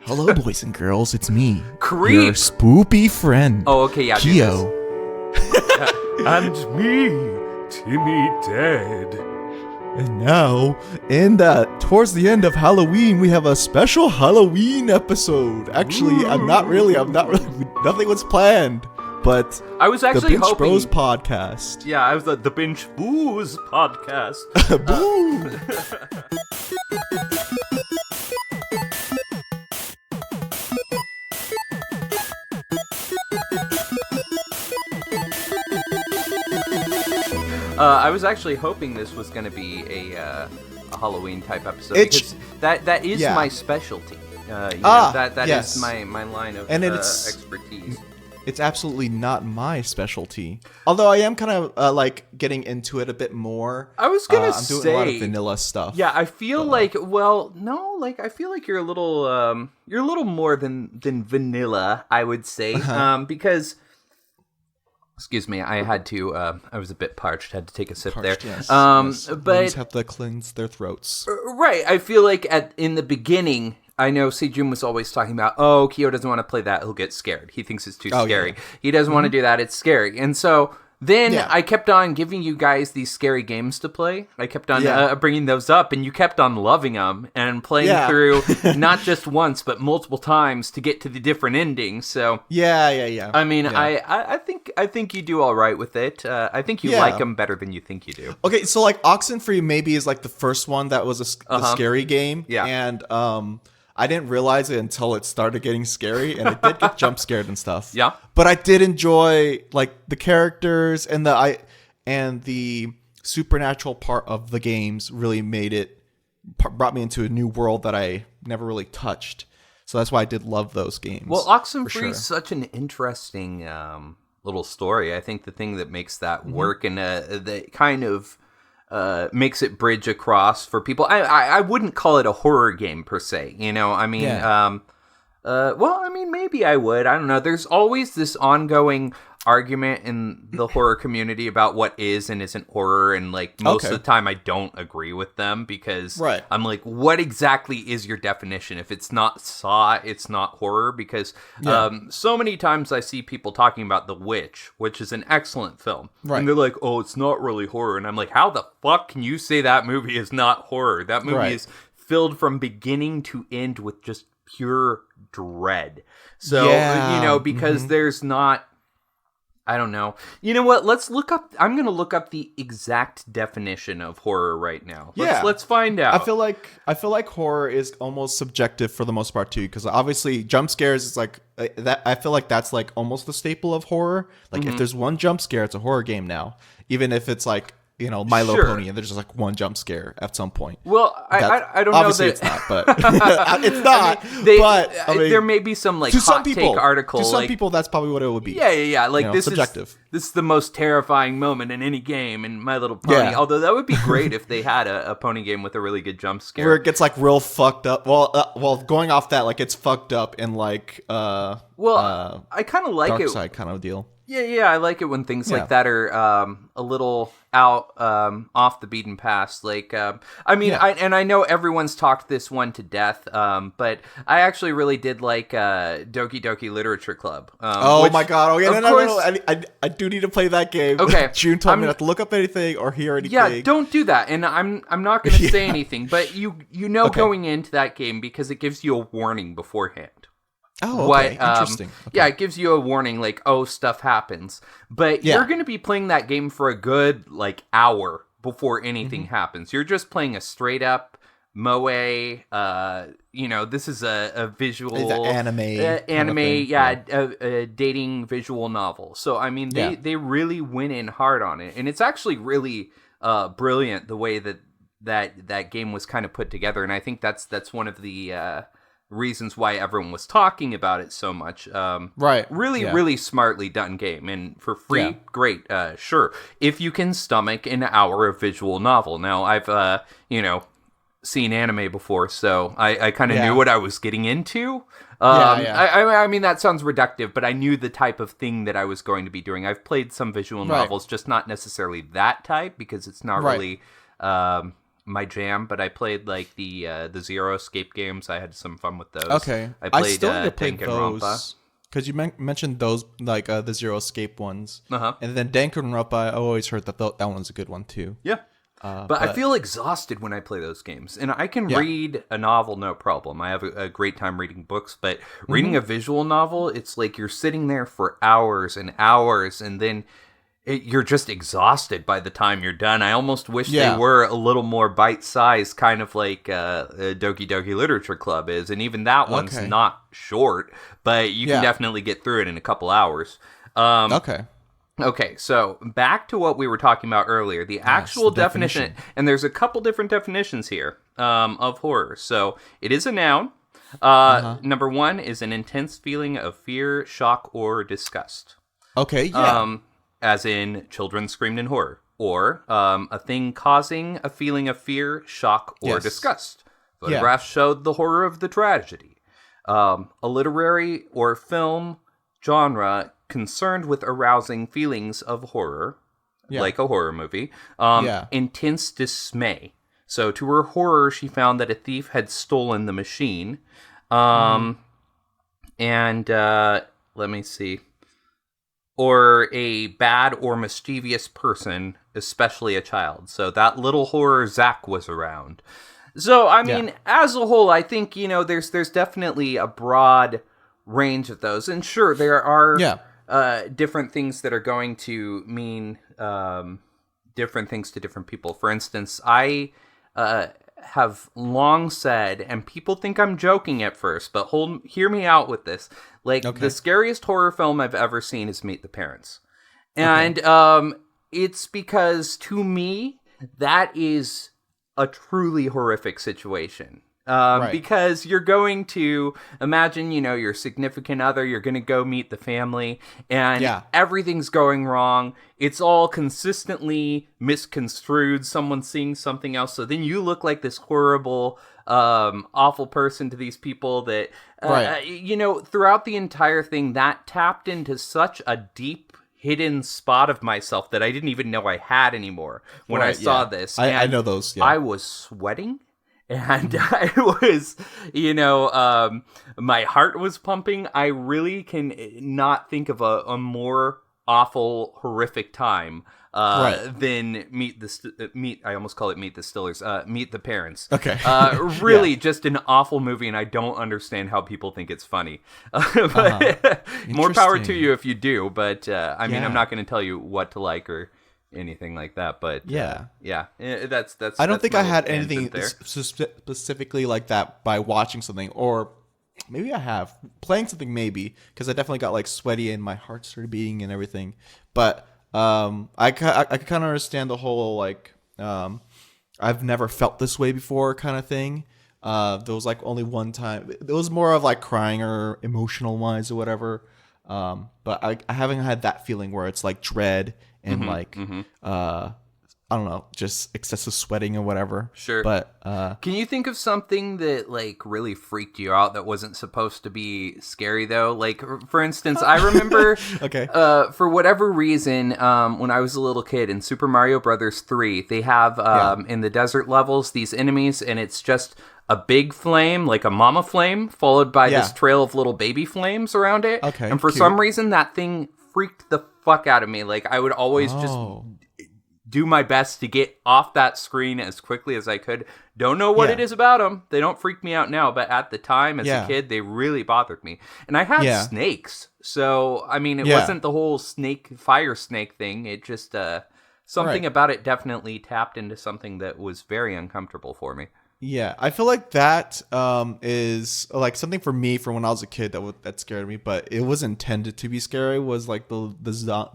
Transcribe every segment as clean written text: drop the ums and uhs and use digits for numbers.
Hello, boys and girls. It's me, Creep. your spoopy friend. Oh, okay, yeah. Kiyo. And me, Timmy Red. And now, towards the end of Halloween, we have a special Halloween episode. Actually, I'm not really. Nothing was planned. But I was actually the Binch hoping. Bros podcast. Yeah, I was the Binch Booze podcast. Boo! I was actually hoping this was going to be a Halloween type episode because that is my specialty. That yes. is my line of expertise. It's absolutely not my specialty. Although I am kind of getting into it a bit more. I was gonna I'm doing a lot of vanilla stuff. Yeah, I feel I feel like you're a little more than vanilla, I would say, because. Excuse me, I had to. I was a bit parched. Had to take a sip there. Yes, But Ones have to cleanse their throats. Right. I feel like in the beginning, I know Sejun was always talking about, oh, Kiyo doesn't want to play that. He'll get scared. He thinks it's too scary. Yeah. He doesn't want to do that. It's scary. And so then I kept on giving you guys these scary games to play. I kept on bringing those up, and you kept on loving them and playing through not just once, but multiple times to get to the different endings. So yeah. I mean, I think you do all right with it. I think you like them better than you think you do. Okay, so Oxenfree maybe is the first one that was a scary game. Yeah. And I didn't realize it until it started getting scary, and it did get jump scared and stuff. Yeah. But I did enjoy the characters and the supernatural part of the games really brought me into a new world that I never really touched. So that's why I did love those games. Well, Oxenfree is such an interesting little story. I think the thing that makes that work and that kind of makes it bridge across for people. I wouldn't call it a horror game per se. I mean, maybe I would. I don't know. There's always this ongoing argument in the horror community about what is and isn't horror, and most of the time I don't agree with them because I'm like, what exactly is your definition? If it's not Saw, it's not horror, because so many times I see people talking about The Witch, which is an excellent film, and they're like, oh, it's not really horror, and I'm like, how the fuck can you say that movie is not horror? That movie is filled from beginning to end with just pure dread. So because there's not, I don't know. You know what? Let's look up. I'm going to look up the exact definition of horror right now. Let's find out. I feel like horror is almost subjective for the most part too, because obviously jump scares is that. I feel like that's almost the staple of horror. If there's one jump scare, it's a horror game now. Even if it's Milo Pony, and there's just one jump scare at some point. Well, I don't know. Obviously, it's not, but it's not. There may be some hot take article. To some people, that's probably what it would be. Yeah. This subjective. This is the most terrifying moment in any game in My Little Pony. Yeah. Although that would be great if they had a pony game with a really good jump scare where it gets real fucked up. Well, going off that, it's fucked up and I kind of like dark it. Side kind of deal. Yeah, I like it when things like that are a little out off the beaten path. I know everyone's talked this one to death, but I actually really did like Doki Doki Literature Club. My god! Oh yeah, no! I do need to play that game. Okay, June told me not to look up anything or hear anything. Yeah, don't do that. And I'm not going to say anything, but going into that game because it gives you a warning beforehand. Oh, okay. Interesting. Okay. Yeah, it gives you a warning, stuff happens. But you're going to be playing that game for a good, hour before anything happens. You're just playing a straight-up moe, this is a visual... anime. A dating visual novel. So, I mean, they really went in hard on it. And it's actually really brilliant the way that game was kind of put together. And I think that's one of the... reasons why everyone was talking about it so much. Really smartly done game. And for free, great. Sure. If you can stomach an hour of visual novel. Now, I've, seen anime before, so I kind of knew what I was getting into. I mean, that sounds reductive, but I knew the type of thing that I was going to be doing. I've played some visual novels, just not necessarily that type, because it's not really... my jam, but I played like the Zero Escape games. I had some fun with those. Okay, I played still need to play Danganronpa. because you mentioned those like the Zero Escape ones, Uh-huh. and then Danganronpa. I always heard that that one's a good one too. Yeah. But I feel exhausted when I play those games. And I can read a novel, no problem. I have a great time reading books. But reading a visual novel, it's like you're sitting there for hours and hours. And then you're just exhausted by the time you're done. I almost wish they were a little more bite-sized, kind of like Doki Doki Literature Club is. And even that one's not short. But you can definitely get through it in a couple hours. Okay, so back to what we were talking about earlier. The actual definition, and there's a couple different definitions here of horror. So it is a noun. Number one is an intense feeling of fear, shock, or disgust. Okay, yeah. As in children screamed in horror. Or a thing causing a feeling of fear, shock, or disgust. Photographs showed the horror of the tragedy. A literary or film genre concerned with arousing feelings of horror, like a horror movie. Intense dismay. So to her horror, she found that a thief had stolen the machine. And let me see. Or a bad or mischievous person, especially a child. So that little horror Zach was around. So, I mean, as a whole, I think, there's definitely a broad range of those. And sure, there are different things that are going to mean different things to different people. For instance, I have long said, and people think I'm joking at first, but hear me out with this. Like, the scariest horror film I've ever seen is Meet the Parents. And it's because, to me, that is a truly horrific situation. Because you're going to imagine, your significant other, you're going to go meet the family, and everything's going wrong. It's all consistently misconstrued. Someone's seeing something else. So then you look like this horrible, awful person to these people that, throughout the entire thing, that tapped into such a deep hidden spot of myself that I didn't even know I had anymore when I saw this. I know those. Yeah. I was sweating. And I was, my heart was pumping. I really can not think of a more awful, horrific time than Meet I almost call it Meet the Stillers. Meet the Parents. Okay. Really just an awful movie, and I don't understand how people think it's funny. But more power to you if you do. But I mean, I'm not going to tell you what to like or anything like that, but that's I don't think I had anything specifically like that by watching something, or maybe I have playing something, maybe, because I definitely got like sweaty and my heart started beating and everything. But I kind of understand the whole like I've never felt this way before kind of thing. There was like only one time. It was more of like crying or emotional wise or whatever. But I haven't had that feeling where it's like dread and I don't know, just excessive sweating or whatever. Sure. But can you think of something that like really freaked you out that wasn't supposed to be scary though? Like, for instance, I remember for whatever reason, when I was a little kid in Super Mario Brothers 3, they have in the desert levels these enemies, and it's just a big flame, like a mama flame, followed by this trail of little baby flames around it. Okay. And for some reason, that thing freaked the fuck out of me. Like, I would always just do my best to get off that screen as quickly as I could. Don't know what it is about them. They don't freak me out now, but at the time, as a kid, they really bothered me. And I had snakes. So, I mean, it wasn't the whole fire snake thing. It just, something about it definitely tapped into something that was very uncomfortable for me. Yeah, I feel like that is like something for me from when I was a kid that scared me, but it was intended to be scary. Was like the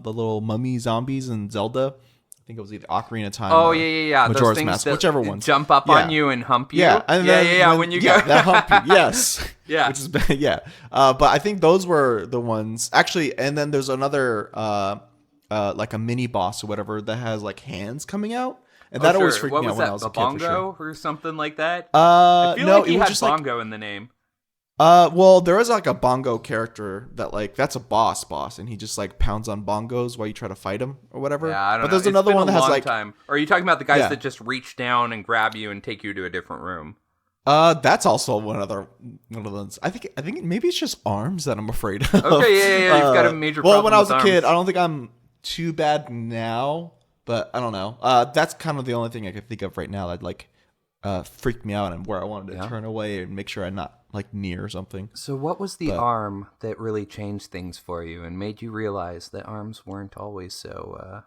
little mummy zombies in Zelda. I think it was either Ocarina of Time. Oh yeah. Majora's Those things Mask, that whichever one. Jump up on you and hump you. Yeah, and then when you go. that hump you. Yes. Yeah. Which is but I think those were the ones actually. And then there's another like a mini boss or whatever that has like hands coming out. And that always freaked me out when I was a kid. Bongo or something like that? I feel like he had bongo in the name. Well, there is like a bongo character that like that's a boss, and he just like pounds on bongos while you try to fight him or whatever. Yeah, I don't know. But there's another one that has like time. Or are you talking about the guys Yeah. that just reach down and grab you and take you to a different room? That's also one of those. I think maybe it's just arms that I'm afraid of. Okay, yeah. You've got a major problem. Well, when I was with a kid, arms. I don't think I'm too bad now, but I don't know. That's kind of the only thing I could think of right now that like freaked me out and where I wanted to turn away and make sure I'm not like near something. So what was the arm that really changed things for you and made you realize that arms weren't always so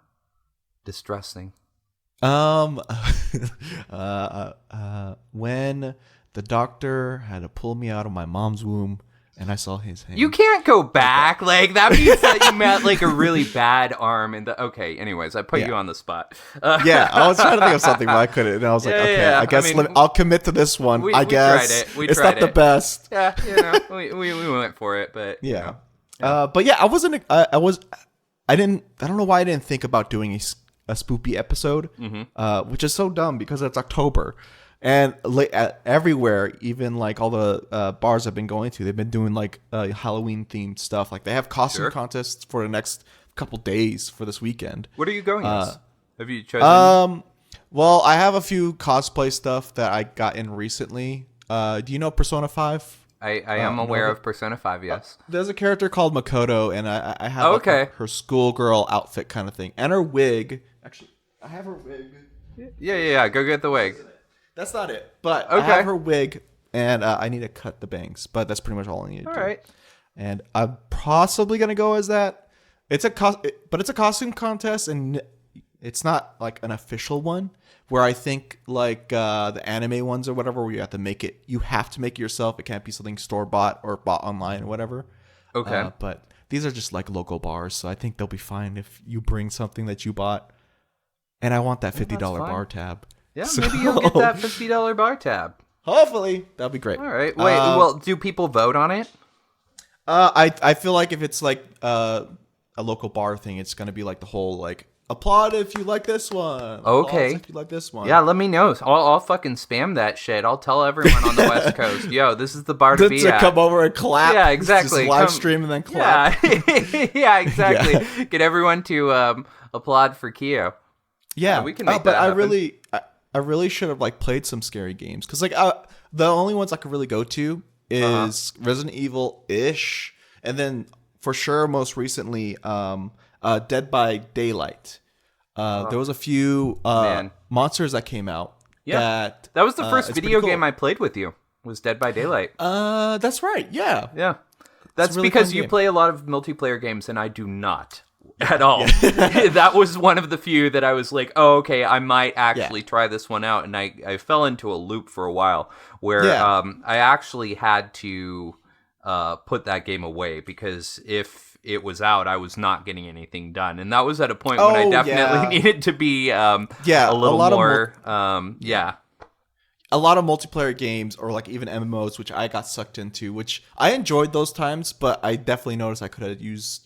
distressing? When the doctor had to pull me out of my mom's womb and I saw his hand. You can't go back. Like, that means that you met like a really bad arm. Okay, anyways, I put you on the spot. Yeah, I was trying to think of something, but I couldn't. And I was like, I guess I'll commit to this one. I guess it's not the best. Yeah, we went for it, but yeah. But yeah, I don't know why I didn't think about doing a Spoopie episode, which is so dumb because it's October. And everywhere, even like all the bars I've been going to, they've been doing like Halloween themed stuff. Like they have costume contests for the next couple days for this weekend. What are you going as? Have you chosen? Well, I have a few cosplay stuff that I got in recently. Do you know Persona 5? I am aware of Persona 5, yes. There's a character called Makoto, and I have her schoolgirl outfit kind of thing. And her wig. Actually, I have her wig. Yeah. Go get the wig. That's not it. But I have her wig, and I need to cut the bangs. But that's pretty much all I need to do. All right. And I'm possibly going to go as that. It's a costume contest, and it's not like an official one. Where I think like the anime ones or whatever, where you have to make it yourself. It can't be something store bought or bought online or whatever. Okay. But these are just like local bars, so I think they'll be fine if you bring something that you bought. And I want that $50 bar tab. Yeah, maybe you'll get that $50 bar tab. Hopefully, that'll be great. All right. Wait. Well, do people vote on it? I feel like if it's like a local bar thing, it's gonna be like the whole like applaud if you like this one. Okay. If you like this one. Yeah, let me know. I'll fucking spam that shit. I'll tell everyone on the West Coast, yo, this is the bar to be at. Come over and clap. Yeah, exactly. Just live stream and then clap. Yeah, exactly. Yeah. Get everyone to applaud for Kiyo. Yeah, we can make that happen. I really should have like played some scary games because like the only ones I could really go to is Resident Evil-ish, and then for sure most recently Dead by Daylight. There was a few monsters that came out. Yeah, that was the first video game I played with you. Was Dead by Daylight. That's right. Yeah. That's really because fun you game. play a lot of multiplayer games and I do not. At all. That was one of the few that I was like, oh, okay, I might actually try this one out. And I fell into a loop for a while where I actually had to put that game away because if it was out, I was not getting anything done. And that was at a point when I definitely needed to be a little more, a lot of multiplayer games or like even MMOs, which I got sucked into, which I enjoyed those times, but I definitely noticed I could have used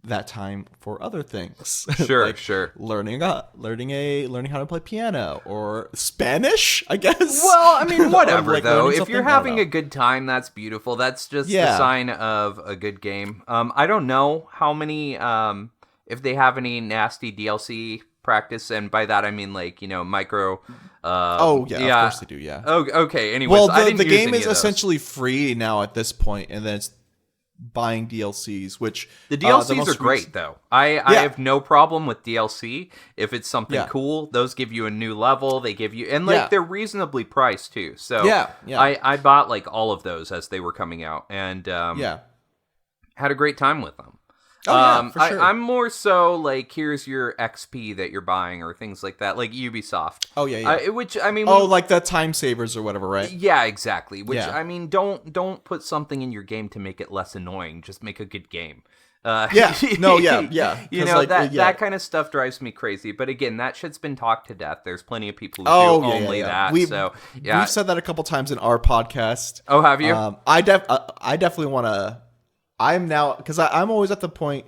that time for other things. Sure, like sure. Learning how to play piano or Spanish, I guess. Well, I mean, whatever like though. If you're having a good time, that's beautiful. That's just Yeah. the sign of a good game. I don't know how many if they have any nasty DLC practice, and by that I mean like, micro of course they do, yeah. Oh, okay. Anyways, Well, I didn't the use game any is of those. essentially free now at this point, and then it's buying DLCs, which The DLCs are great, though. I have no problem with DLC. If it's something cool, those give you a new level. They give you... And, they're reasonably priced, too. So, I bought, all of those as they were coming out. And, had a great time with them. For sure. I'm more so, here's your XP that you're buying or things like that. Like Ubisoft. Oh, yeah. Which, I mean... like the time savers or whatever, right? Yeah, exactly. Which, I mean, don't put something in your game to make it less annoying. Just make a good game. Yeah. No, yeah. You know, that kind of stuff drives me crazy. But again, that shit's been talked to death. There's plenty of people who do only that. We've said that a couple times in our podcast. Oh, have you? I definitely want to... I'm now... Because I'm always at the point...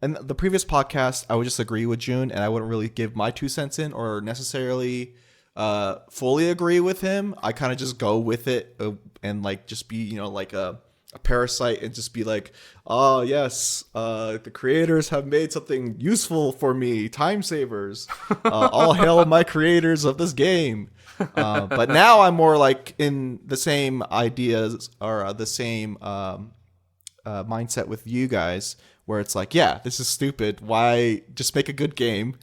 In the previous podcast, I would just agree with June, and I wouldn't really give my 2 cents in or necessarily fully agree with him. I kind of just go with it and like just be, like a parasite and just be like, oh yes, the creators have made something useful for me, time savers. All hail my creators of this game. But now I'm more like in the same ideas or the same mindset with you guys, where it's like, yeah, this is stupid. Why just make a good game?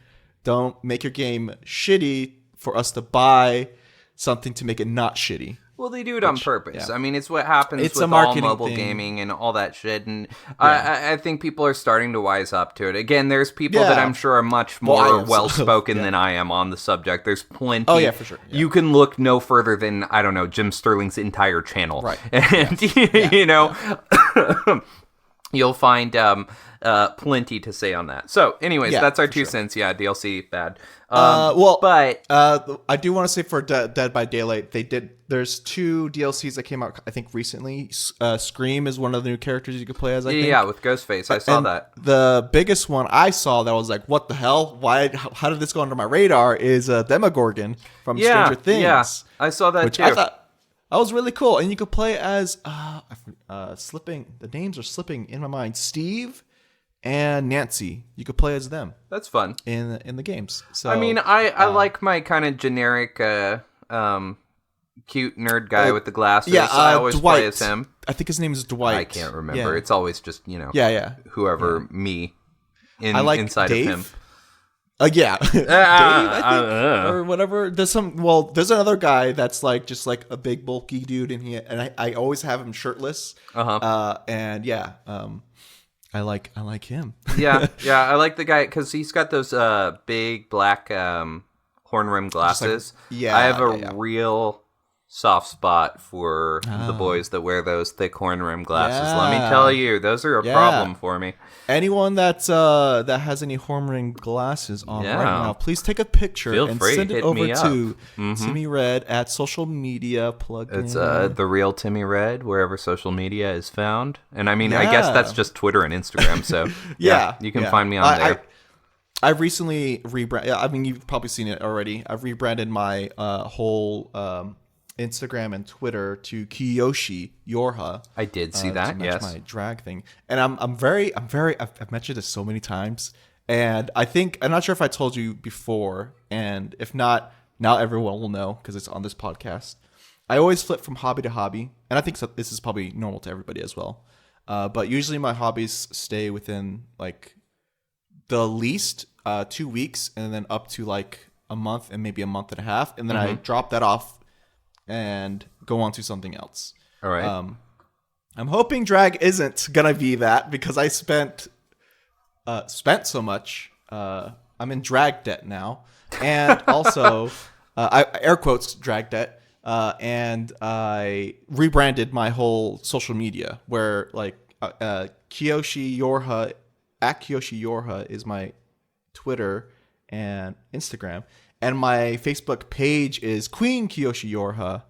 Don't make your game shitty for us to buy something to make it not shitty. Well, they do it on purpose. Yeah. I mean, it's what happens with all mobile gaming and all that shit. And I think people are starting to wise up to it. Again, there's people that I'm sure are much more well-spoken than I am on the subject. There's plenty. Oh, yeah, for sure. Yeah. You can look no further than, I don't know, Jim Sterling's entire channel. Right. And, you'll find plenty to say on that. So, anyways, that's our 2 cents. Yeah, DLC, bad. But I do want to say for Dead by Daylight, there's 2 DLCs that came out, I think, recently. Scream is one of the new characters you could play as, I think. Yeah, with Ghostface. I saw that. The biggest one I saw that was like, what the hell? How did this go under my radar is Demogorgon from Stranger Things. Yeah, I saw that which too. I thought that was really cool. And you could play as, the names are slipping in my mind, Steve and Nancy. You could play as them. That's fun in the games. So I mean, I like my kind of generic cute nerd guy with the glasses. Yeah, I always Dwight. play as him. I think his name is Dwight. I can't remember. Yeah. It's always just whoever me I like inside Dave. of him. Dave, I think, or whatever. There's another guy that's like just like a big bulky dude, and I always have him shirtless. I like him. yeah, I like the guy because he's got those big black horn rim glasses. I have a real soft spot for the boys that wear those thick horn rim glasses. Let me tell you, those are a problem for me. Anyone that has any horn rim glasses on right now, please take a picture and send it over to Timmy Red at social media. It's the real Timmy Red wherever social media is found. And I mean, I guess that's just Twitter and Instagram. So you can find me on there. I've recently rebranded. I mean, you've probably seen it already. I've rebranded my whole Instagram and Twitter to Kiyoshi Yorha. I did see that. Yes, my drag thing, and I've mentioned this so many times, and I'm not sure if I told you before, and if not, now everyone will know because it's on this podcast. I always flip from hobby to hobby, and I think this is probably normal to everybody as well. But usually my hobbies stay within like the least 2 weeks, and then up to like a month and maybe a month and a half, and then I drop that off and go on to something else. All right. I'm hoping drag isn't gonna be that because I spent so much. I'm in drag debt now, and also I air quotes drag debt. And I rebranded my whole social media where like Kiyoshi Yorha at Kiyoshi Yorha is my Twitter and Instagram. And my Facebook page is Queen Kiyoshi Yorha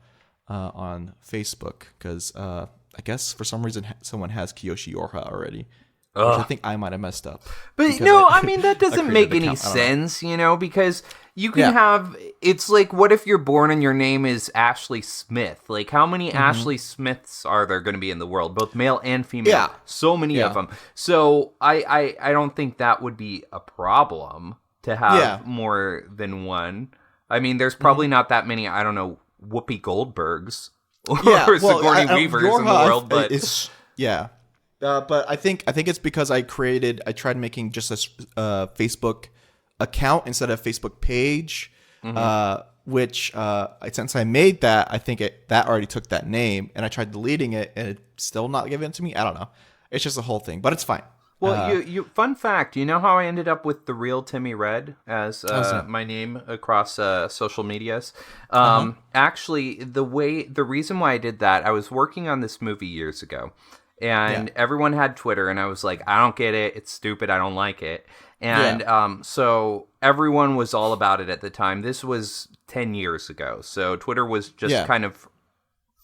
on Facebook because I guess for some reason someone has Kiyoshi Yorha already. Which I think I might have messed up. But no, I mean, that doesn't make any sense, because you can have, it's like, what if you're born and your name is Ashley Smith? Like, how many Ashley Smiths are there going to be in the world, both male and female? Yeah. So many of them. So I don't think that would be a problem to have more than one. I mean, there's probably not that many, I don't know, Whoopi Goldbergs or Sigourney Weavers in the world, but... but I think it's because I tried making just a Facebook account instead of Facebook page, which since I made that, I think that already took that name, and I tried deleting it, and it's still not giving it to me. I don't know. It's just a whole thing, but it's fine. Well, you fun fact, you know how I ended up with the real Timmy Red as my name across social medias? Actually, the reason why I did that, I was working on this movie years ago. And everyone had Twitter, and I was like, I don't get it. It's stupid. I don't like it. And so everyone was all about it at the time. This was 10 years ago. So Twitter was just kind of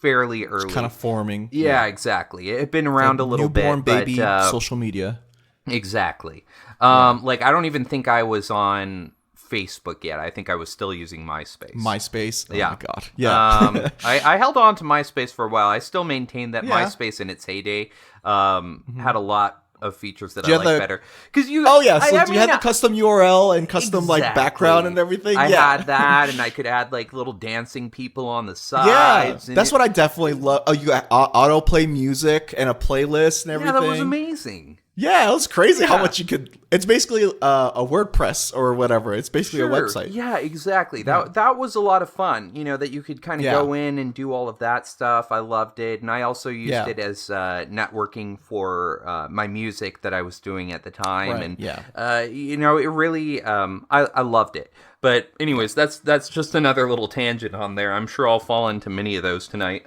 fairly early. It's kind of forming. Yeah, exactly. It had been around a little newborn bit. Baby social media. Exactly. Like, I don't even think I was on Facebook yet. I think I was still using MySpace. MySpace. Oh Yeah. my god. Yeah. I held on to MySpace for a while. I still maintain that Yeah. MySpace in its heyday had a lot of features that Do I you like have better. Because you, Oh yeah, so I you had the custom URL and custom like Exactly. background and everything. I Yeah. had that, and I could add like little dancing people on the Yeah, sides. and that's what I definitely love. Oh, you got autoplay music and a playlist and everything. Yeah, that was amazing. Yeah, it was crazy how Yeah. much you could. It's basically a WordPress or whatever. It's basically a website. Yeah, exactly. That was a lot of fun. That you could kind of go in and do all of that stuff. I loved it, and I also used it as networking for my music that I was doing at the time. Right, And yeah. it really I loved it. But anyways, that's just another little tangent on there. I'm sure I'll fall into many of those tonight.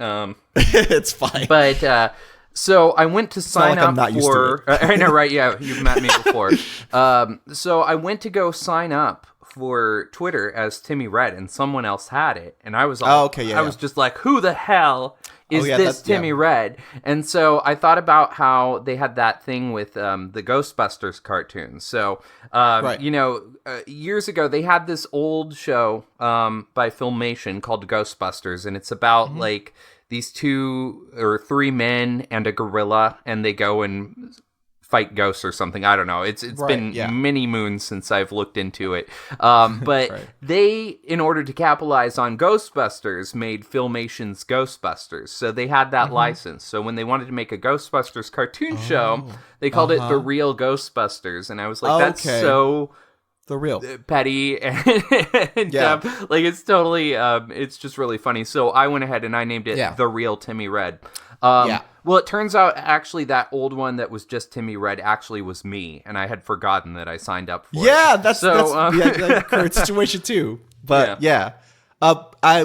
It's fine. But so I went to sign like I'm up not used to for. I know, right? Yeah, you've met me before. So I went to go sign up for Twitter as Timmy Red, and someone else had it, and I was all, I was just like, who the hell is this Timmy Red? And so I thought about how they had that thing with the Ghostbusters cartoons. So years ago they had this old show by Filmation called Ghostbusters, and it's about like these 2 or 3 men and a gorilla, and they go and fight ghosts or something. I don't know. It's been many moons since I've looked into it. But they, in order to capitalize on Ghostbusters, made Filmation's Ghostbusters. So they had that license. So when they wanted to make a Ghostbusters cartoon show, they called it The Real Ghostbusters. And I was like, that's so... The real petty and dumb. Like it's totally it's just really funny. So I went ahead and I named it The Real Timmy Red. Well, it turns out actually that old one that was just Timmy Red actually was me, and I had forgotten that I signed up for it. That's the current situation too. But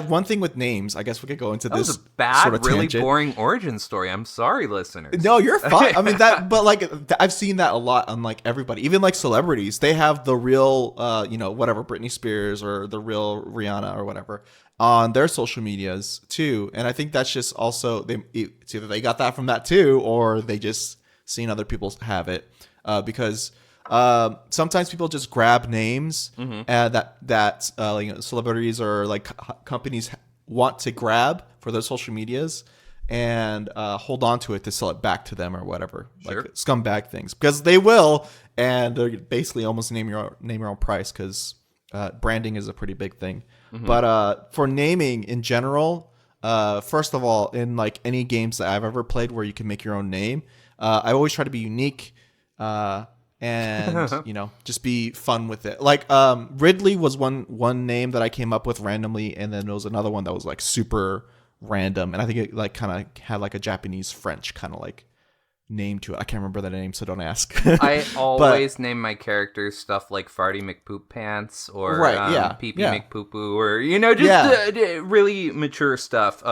one thing with names, I guess we could go into this. That was a bad, sort of really tangent. boring origin story. I'm sorry, listeners. No, you're fine. I mean but like I've seen that a lot on like everybody, even like celebrities. They have the real, whatever Britney Spears or the real Rihanna or whatever on their social medias too. And I think that's just also it's either they got that from that too, or they just seen other people have it because. Sometimes people just grab names that celebrities or like companies want to grab for their social medias and hold on to it to sell it back to them or whatever, like scumbag things, because they will, and they're basically almost name your own price, because branding is a pretty big thing. But for naming in general, first of all, in like any games that I've ever played where you can make your own name, I always try to be unique. And just be fun with it. Like Ridley was one name that I came up with randomly, and then there was another one that was like super random, and I think it like kind of had like a Japanese French kind of like name to it. I can't remember the name, so don't ask. I always name my characters stuff like Farty McPoop Pants or Pee Pee McPoopoo, or just really mature stuff.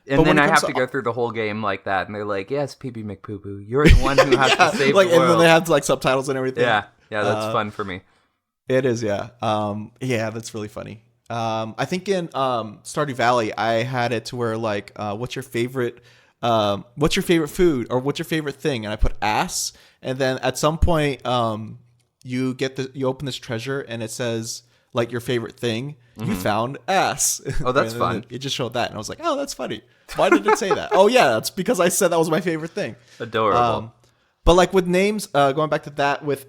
And then I have to go through the whole game like that, and they're like, "Yes, Pee-Pee McPoo-Poo, you're the one who has to save the world." And then they have like subtitles and everything. Yeah, that's fun for me. It is, that's really funny. I think in Stardew Valley, I had it to where like, what's your favorite food, or what's your favorite thing? And I put ass, and then at some point, you open this treasure, and it says like your favorite thing. You found ass. Oh, that's fun. It just showed that, and I was like, oh, that's funny. Why did it say that? Oh, yeah, that's because I said that was my favorite thing. Adorable. But like with names, going back to that, with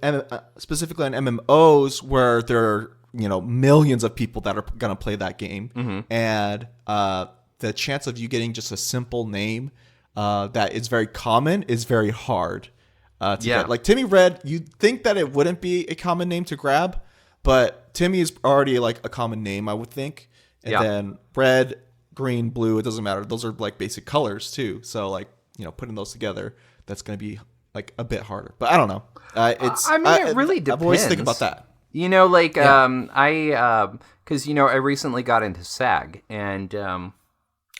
specifically on MMOs, where there are millions of people that are gonna play that game, and the chance of you getting just a simple name that is very common is very hard to get. Like Timmy Red, you'd think that it wouldn't be a common name to grab, but Timmy is already like a common name, I would think. And then red, green, blue, it doesn't matter. Those are like basic colors too. So like, putting those together, that's going to be like a bit harder. But I don't know. It really depends. I've always think about that. I recently got into SAG, and okay.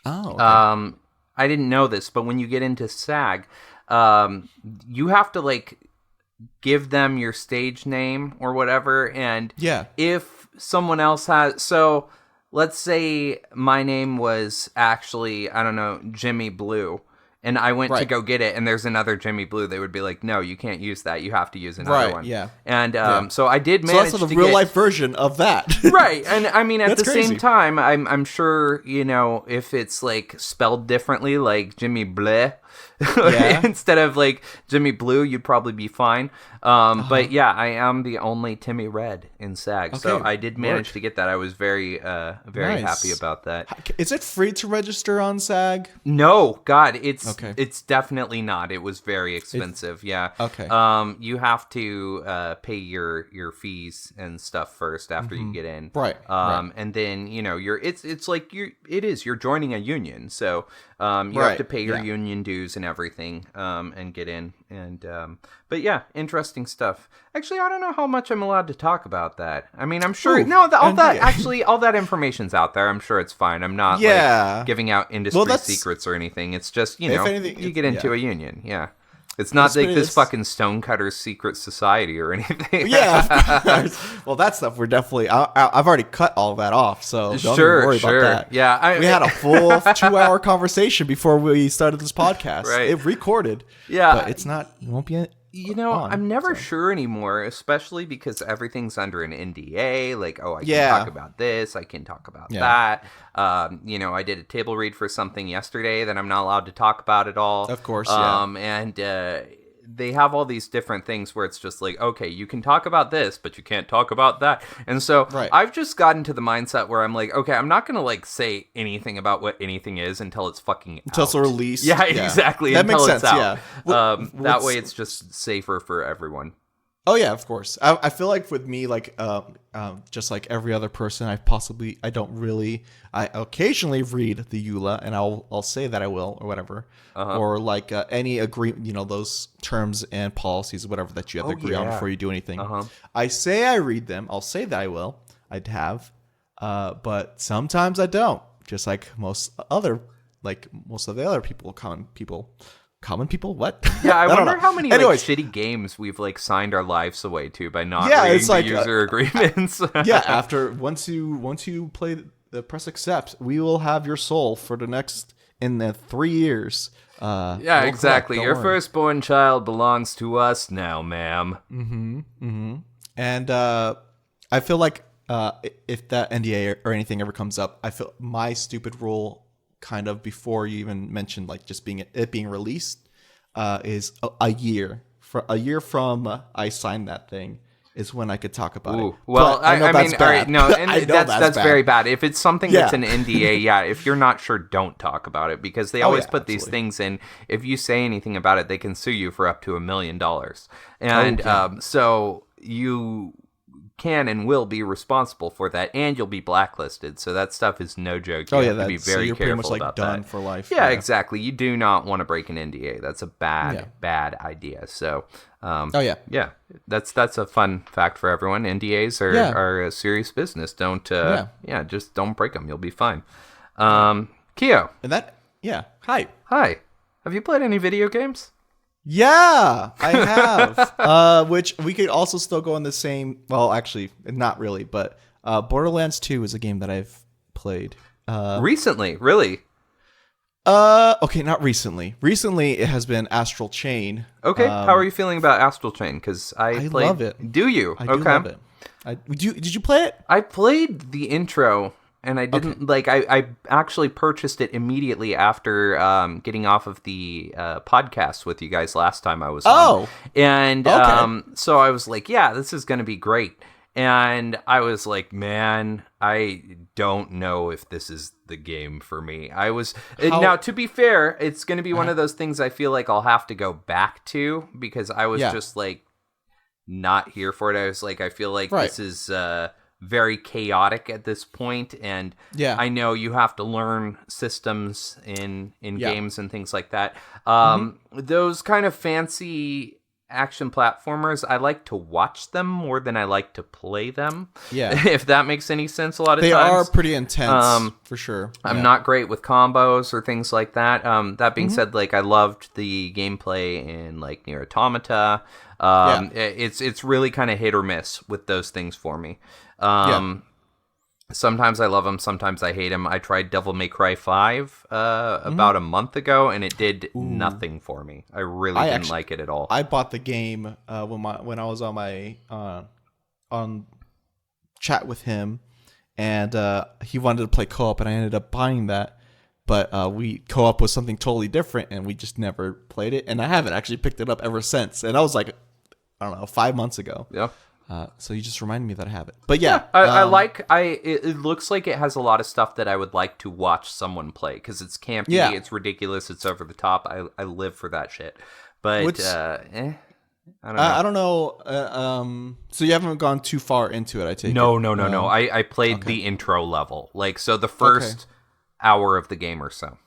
I didn't know this, but when you get into SAG, you have to like give them your stage name or whatever, and if someone else has, so let's say my name was actually, I don't know, Jimmy Blue, and I went to Right. go get it, and there's another Jimmy Blue, they would be like, no, you can't use that. You have to use another one. Yeah. And so I did So manage that's the to real get... life version of that. Right, and I mean, at That's the crazy. same time, I'm sure, you know, if it's like spelled differently, like Jimmy Bleh, Yeah. instead of like Jimmy Blue, you'd probably be fine. But yeah, I am the only Timmy Red in SAG, so Okay, I did manage work. to get that. I was very Nice. happy about that. Is it free to register on SAG? No, God, it's Okay. it's definitely not. It was very expensive. Yeah. Okay. You have to pay your fees and stuff first after you get in. Right, right. And then you know you're joining a union, so you have Right, to pay your yeah. union dues and everything and get in. And but yeah, interesting stuff. Actually, I don't know how much I'm allowed to talk about that. I mean, I'm sure Ooh, all that information's out there. I'm sure it's fine. I'm not Yeah. like giving out industry that's- secrets or anything. It's just, you If know, anything, you get into yeah. a union. Yeah. It's not like this fucking Stonecutters secret society or anything. Yeah, of course. Well, that stuff we're definitely. I've already cut all that off, so don't even worry about that. Yeah, We had a full 2-hour conversation before we started this podcast. Right. It recorded. Yeah. but it's not. It won't be. You know, on, I'm never so. sure anymore, especially because everything's under an NDA. Like, oh, I can Yeah. talk about this, I can talk about Yeah. that. You know, I did a table read for something yesterday that I'm not allowed to talk about at all. Of course, yeah. And they have all these different things where it's just like, okay, you can talk about this, but you can't talk about that. And so Right. I've just gotten to the mindset where I'm like, okay, I'm not gonna like say anything about what anything is until it's fucking Until it's out. released. Yeah, exactly. That until makes it's sense. out. Yeah. That way, it's just safer for everyone. Oh yeah, of course. I feel like with me, like just like every other person, I occasionally read the EULA, and I'll say that I will or whatever, or like any agreement, you know, those terms and policies, whatever that you have to agree on before you do anything. I say I read them. I'll say that I will. I'd have, but sometimes I don't. Just like most of the other people, common people. What? Yeah, I don't wonder know. how many Anyways. like, shitty games we've like signed our lives away to by not Yeah, reading it's the like, user agreements. Yeah, after once you play the press accept, we will have your soul for in the 3 years. Yeah, we'll exactly. collect, Your don't worry. firstborn child belongs to us now, ma'am. And I feel like if that NDA or anything ever comes up, I feel my stupid rule, kind of before you even mentioned like just being released, is a year. For a year from I signed that thing is when I could talk about it. Well, But I know I that's mean, bad. all right, no, and I know that's bad. very bad. If it's something Yeah. that's an NDA, yeah, if you're not sure, don't talk about it because they always put these absolutely. things in. If you say anything about it, they can sue you for up to $1 million. And Okay. so you can and will be responsible for that, and you'll be blacklisted. So that stuff is no joke. You have to be so very you're careful pretty much like about done that. for life. Yeah, exactly. You do not want to break an NDA. That's a bad idea. So, yeah, that's a fun fact for everyone. NDAs are a serious business. Don't just don't break them. You'll be fine. Kiyo, And that hi. hi. Have you played any video games? Yeah, I have. Which we could also still go in the same. Well, actually, not really. But Borderlands 2 is a game that I've played. Recently, really? Okay, not recently. Recently, it has been Astral Chain. Okay. How are you feeling about Astral Chain? Because I played, love it. Do you? I do love it. Did you play it? I played the intro. And I didn't I actually purchased it immediately after getting off of the podcast with you guys last time I was on. Oh. And Okay. so I was like, yeah, this is going to be great. And I was like, man, I don't know if this is the game for me. Now, to be fair, it's going to be one of those things I feel like I'll have to go back to because I was just like not here for it. I was like, I feel like this is very chaotic at this point, and I know you have to learn systems in games and things like that. Those kind of fancy action platformers, I like to watch them more than I like to play them. Yeah, if that makes any sense. A lot of they times are pretty intense for sure. I'm not great with combos or things like that. That being said, like I loved the gameplay in like Nier Automata. It's really kind of hit or miss with those things for me. Sometimes I love them, sometimes I hate them. I tried Devil May Cry 5 about a month ago, and it did nothing for me. I really didn't like it at all. I bought the game when I was on my on chat with him, and he wanted to play co-op, and I ended up buying that. But we co-op was something totally different, and we just never played it. And I haven't actually picked it up ever since. And I was like, I don't know, 5 months ago. Yeah. So you just reminded me that I have it. But yeah, it looks like it has a lot of stuff that I would like to watch someone play, because it's campy, it's ridiculous, it's over the top. I live for that shit. But I don't know. I don't know. So you haven't gone too far into it, I take it. No. I played the intro level, like, so the first hour of the game or so.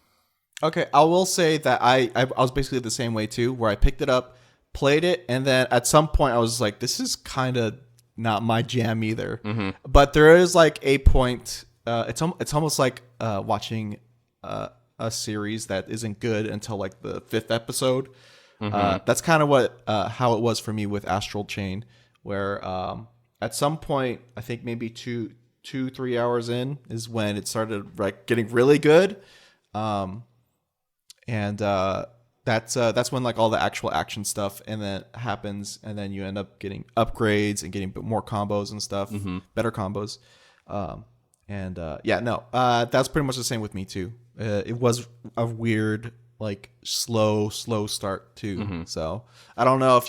Okay, I will say that I was basically the same way too, where I picked it up, played it, and then at some point I was like, this is kind of not my jam either. But there is like a point, it's almost like watching a series that isn't good until like the 5th episode. That's kind of what how it was for me with Astral Chain, where at some point, I think maybe 2-3 hours in is when it started like getting really good. That's when like all the actual action stuff and then happens, and then you end up getting upgrades and getting more combos and stuff, better combos. That's pretty much the same with me too. It was a weird, like slow start too. So I don't know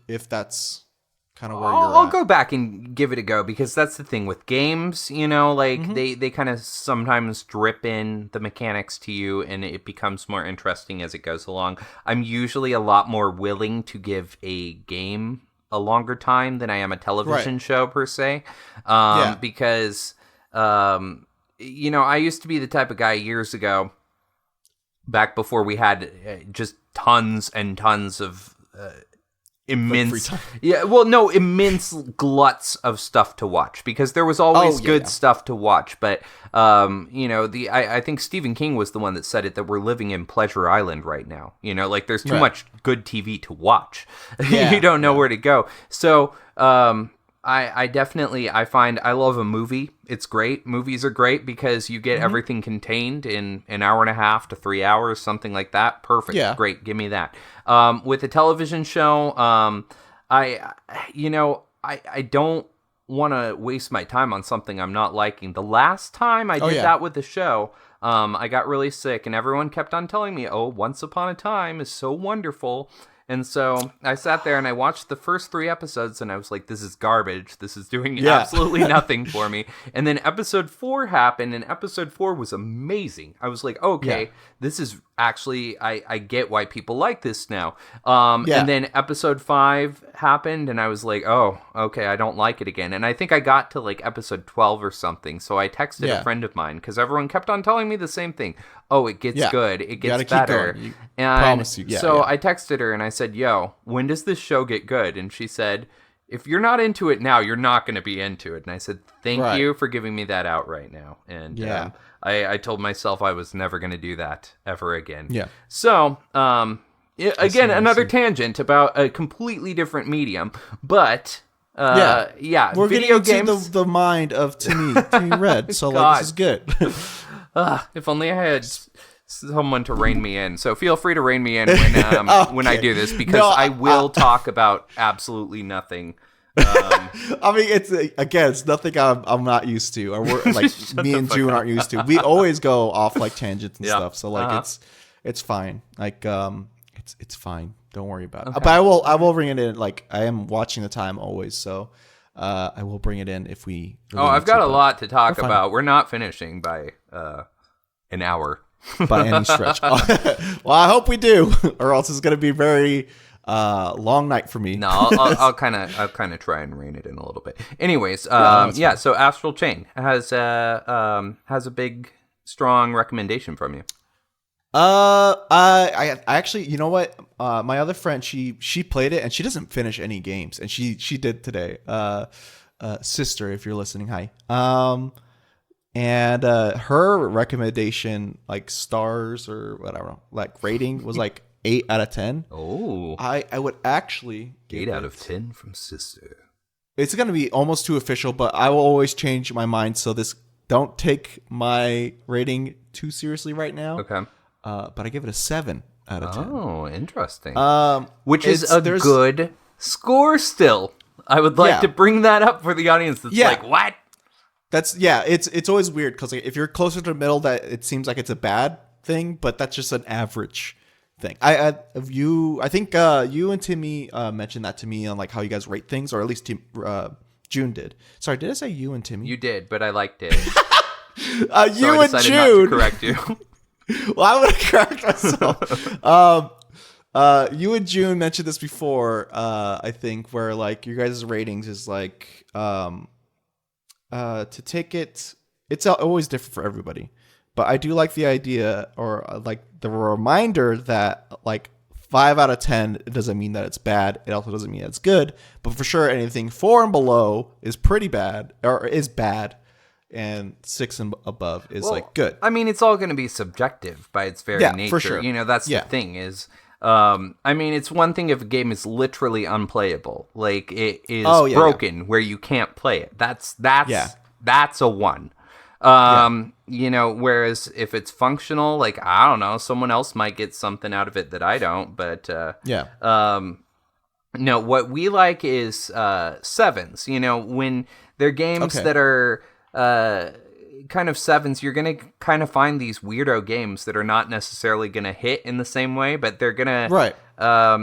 if that's kind of where you're I'll at. go back and give it a go, because that's the thing with games, you know, like they kind of sometimes drip in the mechanics to you, and it becomes more interesting as it goes along. I'm usually a lot more willing to give a game a longer time than I am a television show per se, because you know, I used to be the type of guy years ago, back before we had just tons and tons of immense immense gluts of stuff to watch, because there was always good stuff to watch. But you know, I think Stephen King was the one that said it, that we're living in Pleasure Island right now. You know, like there's too much good TV to watch. You don't know where to go. So I definitely find I love a movie. It's great. Movies are great because you get everything contained in an hour and a half to 3 hours, something like that. Perfect. Yeah. Great. Give me that. With a television show, I don't want to waste my time on something I'm not liking. The last time I did that with the show, I got really sick, and everyone kept on telling me, "Oh, Once Upon a Time is so wonderful." And so I sat there and I watched the first 3 episodes, and I was like, this is garbage. This is doing absolutely nothing for me. And then episode 4 happened, and episode 4 was amazing. I was like, okay, this is actually, I get why people like this now. And then episode 5 happened, and I was like, oh, okay, I don't like it again. And I think I got to like episode 12 or something. So I texted a friend of mine, because everyone kept on telling me the same thing. Oh, it gets good. It gets better. And promise you. I texted her and I said, yo, when does this show get good? And she said, if you're not into it now, you're not going to be into it. And I said, thank you for giving me that out right now. And I told myself I was never going to do that ever again. Yeah. So, again, another tangent about a completely different medium. But, we're video getting games. into the mind of Timmy Red. So like, this is good. If only I had someone to rein me in. So feel free to rein me in when I do this, because I will talk about absolutely nothing. I mean, it's nothing I'm not used to, or we're like me and June aren't used to. We always go off like tangents and stuff. So like it's fine. Like it's fine. Don't worry about it. But I will bring it in. Like I am watching the time always. So I will bring it in if we. Really I've got a lot to talk about. We're not finishing by an hour. By any stretch. Well, I hope we do, or else it's going to be very long night for me. No, I'll kind of try and rein it in a little bit. Anyways, so Astral Chain has a big, strong recommendation from you. I actually, you know what? My other friend, she played it and she doesn't finish any games, and she did today. Sister, if you're listening, hi. And her recommendation, like stars or whatever, like rating was like 8 out of 10. Oh, I would actually 8 out of 10 from Sister. It's gonna be almost too official, but I will always change my mind, so this don't take my rating too seriously right now. Okay. But I give it a 7 out of 10. Oh, interesting. Um, Which is a good score still. I would like to bring that up for the audience that's like, what? It's always weird because if you're closer to the middle, that it seems like it's a bad thing, but that's just an average thing. I think you and Timmy mentioned that to me on like how you guys rate things, or at least June did. Sorry, did I say you and Timmy? You did, but I liked it. You and June. Not to correct you. Well, I would have corrected myself. You and June mentioned this before, I think, where like your guys' ratings is like to take it's always different for everybody. But I do like the idea, or like the reminder that like 5 out of 10, it doesn't mean that it's bad. It also doesn't mean that it's good. But for sure, anything 4 and below is pretty bad, or is bad. And 6 and above is like good. I mean, it's all going to be subjective by its very nature. For sure. You know, that's the thing is, I mean, it's one thing if a game is literally unplayable, like it is broken where you can't play it. That's a 1. You know, whereas if it's functional, like, I don't know, someone else might get something out of it that I don't, but, no, what we like is, 7s, you know, when they're games that are, kind of 7s, you're gonna kind of find these weirdo games that are not necessarily gonna hit in the same way, but they're gonna,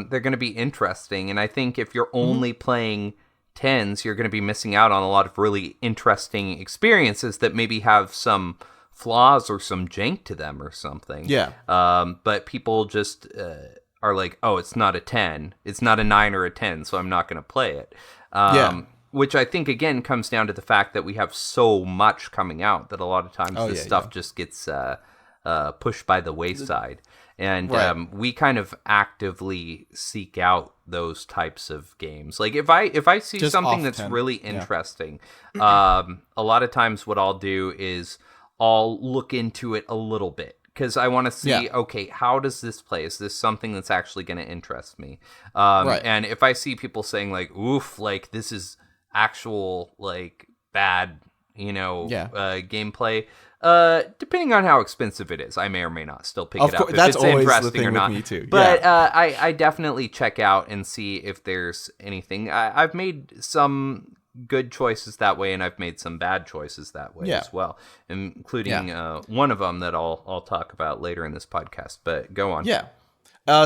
they're gonna be interesting, and I think if you're only playing 10s, you're going to be missing out on a lot of really interesting experiences that maybe have some flaws or some jank to them or something. But people just are like, oh, it's not a 10. It's not a 9 or a 10, so I'm not going to play it. Which I think, again, comes down to the fact that we have so much coming out that a lot of times this stuff just gets pushed by the wayside. And we kind of actively seek out those types of games. Like if I see just something that's really interesting, a lot of times what I'll do is I'll look into it a little bit because I want to see, okay, how does this play? Is this something that's actually going to interest me? And if I see people saying like, oof, like this is actual like bad, you know, gameplay. Depending on how expensive it is, I may or may not still pick it up if that's it's always interesting the thing or not. With me too. But I definitely check out and see if there's anything. I've made some good choices that way, and I've made some bad choices that way as well, including one of them that I'll talk about later in this podcast. But go on.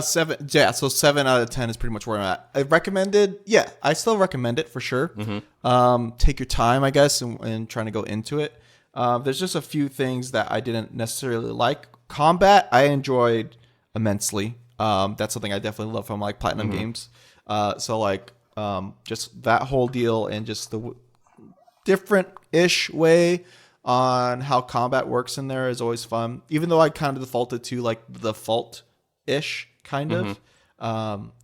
7. So 7 out of 10 is pretty much where I'm at. I recommended. I still recommend it for sure. Take your time, I guess, and trying to go into it. There's just a few things that I didn't necessarily like. Combat, I enjoyed immensely. That's something I definitely love from like Platinum games. So like just that whole deal and just the different-ish way on how combat works in there is always fun. Even though I kind of defaulted to like the default-ish kind of,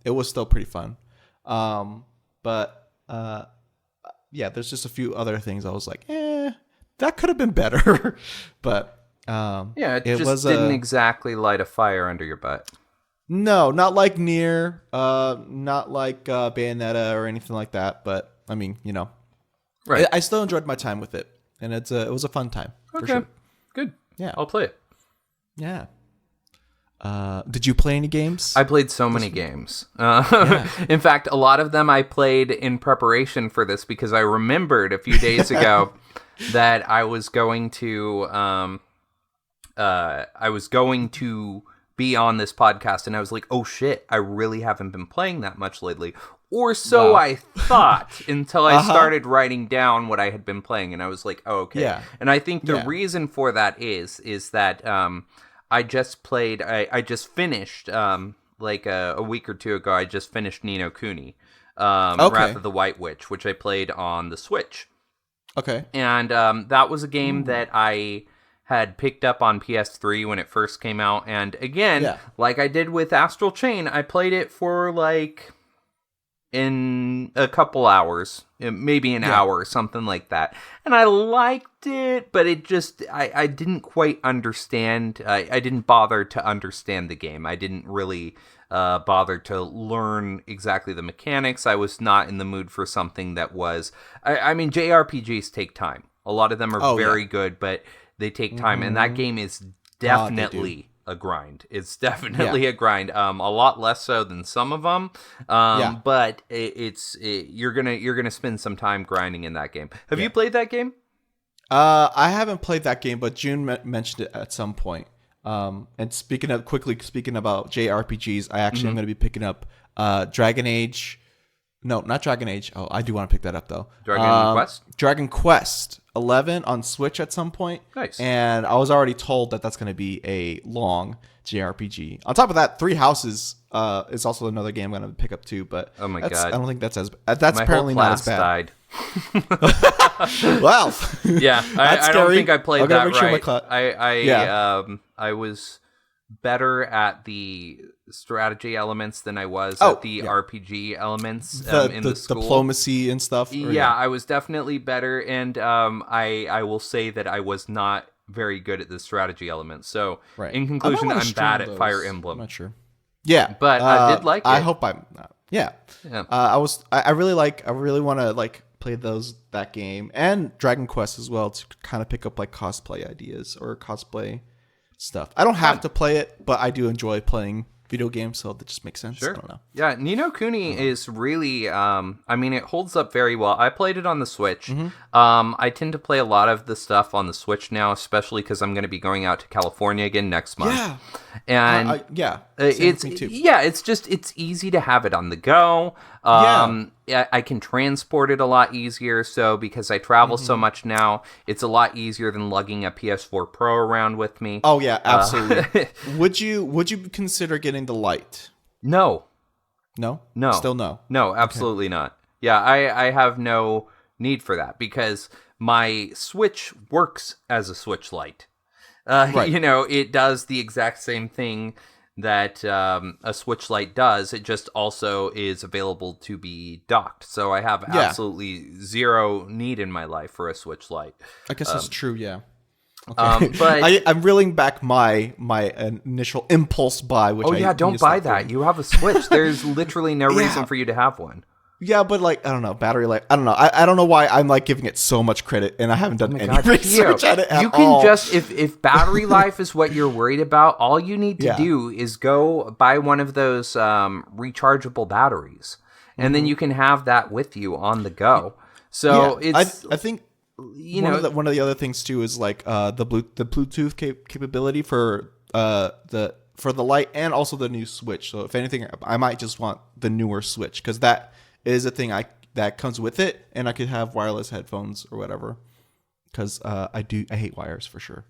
it was still pretty fun. But there's just a few other things I was like, that could have been better. But it just didn't exactly light a fire under your butt. No, not like Nier, not like Bayonetta or anything like that. But I mean, you know, I still enjoyed my time with it, and it was a fun time. For sure. Good. Yeah, I'll play it. Yeah. Did you play any games? I played so many games. In fact, a lot of them I played in preparation for this because I remembered a few days ago that I was going to be on this podcast, and I was like, oh shit, I really haven't been playing that much lately. Or so I thought until I started writing down what I had been playing, and I was like, oh, okay. Yeah. And I think the reason for that is that I just played, I just finished, like a week or two ago, I just finished Ni no Kuni, Wrath of the White Witch, which I played on the Switch. Okay. And that was a game that I had picked up on PS3 when it first came out. And again, like I did with Astral Chain, I played it for like in a couple hours, maybe an hour, something like that. And I liked it, but it just, I didn't quite understand. I didn't bother to understand the game. I didn't really bother to learn exactly the mechanics. I was not in the mood for something that was, I mean, JRPGs take time. A lot of them are very good, but they take time. And that game is definitely a grind. It's definitely a grind. A lot less so than some of them. But you're gonna spend some time grinding in that game. Have you played that game? I haven't played that game, but June mentioned it at some point. And speaking about JRPGs, I actually am going to be picking up Dragon Age. No, not Dragon Age. Oh, I do want to pick that up though. Dragon Quest 11 on Switch at some point. Nice. And I was already told that that's going to be a long JRPG. On top of that, Three Houses is also another game I'm going to pick up too. But oh my god, I don't think that's apparently not as bad. Died. Wow. Yeah, I don't think I played that right. Sure I was better at the strategy elements than I was at the RPG elements in the school. Diplomacy and stuff. I was definitely better, and I will say that I was not very good at the strategy elements. So in conclusion, I'm bad at Fire Emblem. I'm not sure. Yeah, but I did like it. I hope I'm not. Yeah. I really want to like play that game and Dragon Quest as well to kind of pick up like cosplay ideas or cosplay stuff. I don't have to play it, but I do enjoy playing video games, so that just makes sense. Sure. I don't know. Yeah, Ni no Kuni is really, it holds up very well. I played it on the Switch. I tend to play a lot of the stuff on the Switch now, especially because I'm going to be going out to California again next month. Yeah. And it's easy to have it on the go. I can transport it a lot easier. So because I travel so much now, it's a lot easier than lugging a PS4 Pro around with me. Oh yeah, absolutely. Would you consider getting the Lite? No. Still no. No, absolutely not. Yeah, I have no need for that because my Switch works as a Switch Lite. It does the exact same thing that a Switch Lite does. It just also is available to be docked. So I have absolutely zero need in my life for a Switch Lite. I guess that's true, yeah. Okay. But I'm reeling back my initial impulse buy, which don't buy that. You have a Switch. There's literally no reason for you to have one. Yeah, but like, I don't know, battery life. I don't know. I don't know why I'm like giving it so much credit, and I haven't done any research at it at all. You can just, if battery life is what you're worried about, all you need to do is go buy one of those rechargeable batteries, and then you can have that with you on the go. So it's, I think one of the other things too is like the Bluetooth capability for the Lite and also the new Switch. So if anything, I might just want the newer Switch because that is a thing that comes with it, and I could have wireless headphones or whatever. Because I hate wires for sure.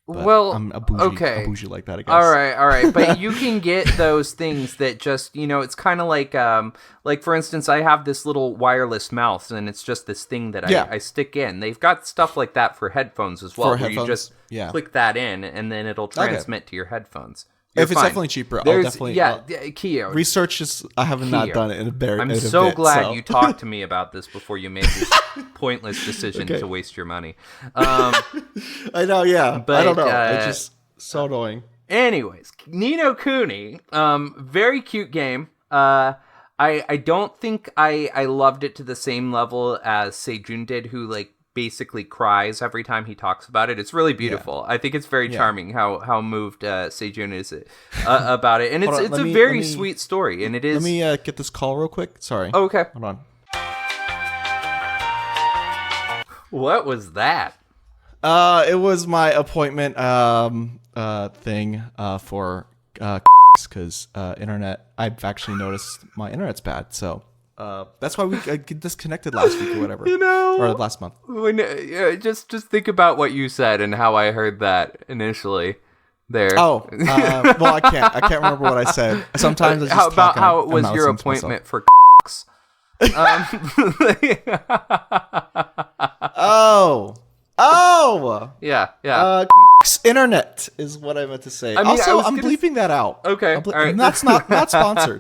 But I'm a bougie like that, I guess. All right. But you can get those things that just, it's kind of like for instance, I have this little wireless mouse, and it's just this thing that I stick in. They've got stuff like that for headphones as well, where you just click that in, and then it'll transmit to your headphones. If it's definitely cheaper, I'll definitely... Kiyo. Research I have not done it in a very... I'm so glad you talked to me about this before you made this pointless decision to waste your money. I know, yeah. But I don't know. It's just so annoying. Anyways, Ni no Kuni, very cute game. I don't think I loved it to the same level as Seijun did, who basically cries every time he talks about it. It's really beautiful. I think it's very charming how moved Seijun is about it, and it's a very sweet story, and it is. Let me get this call real quick. Sorry. Oh, okay. Hold on. What was that? It was my appointment thing for because internet. I've actually noticed my internet's bad, so. That's why we disconnected last week or whatever, or last month. Just think about what you said and how I heard that initially. There. Oh, well, I can't remember what I said. Sometimes I just how it was your appointment for? Yeah. Internet is what I meant to say. I'm bleeping that out. Okay, all right. That's not sponsored.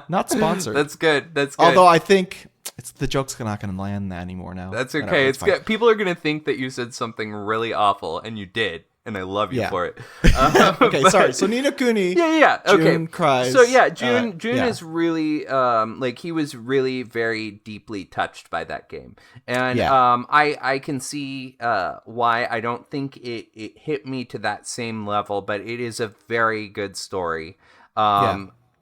Not sponsored. That's good. Although I think the joke's not going to land anymore now. That's okay. It's good. People are going to think that you said something really awful, and you did. and I love you for it. Okay, sorry. So Ni no Kuni. Yeah. Okay. June cries. So yeah, June is really he was really very deeply touched by that game, and I can see why. I don't think it hit me to that same level, but it is a very good story.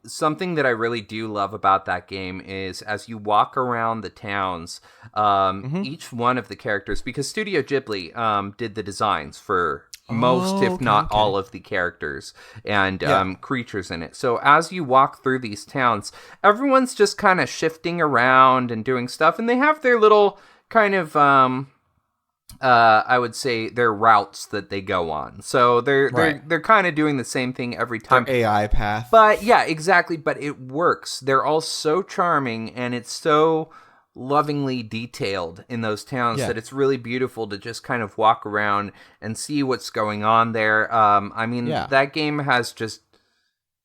Something that I really do love about that game is as you walk around the towns, each one of the characters, because Studio Ghibli did the designs for most, if not all of the characters and creatures in it. So as you walk through these towns, everyone's just kind of shifting around and doing stuff, and they have their little kind of I would say their routes that they go on. So they're kind of doing the same thing every time. Their AI path. But yeah, exactly. But it works. They're all so charming, and it's so lovingly detailed in those towns that it's really beautiful to just kind of walk around and see what's going on there. That game has just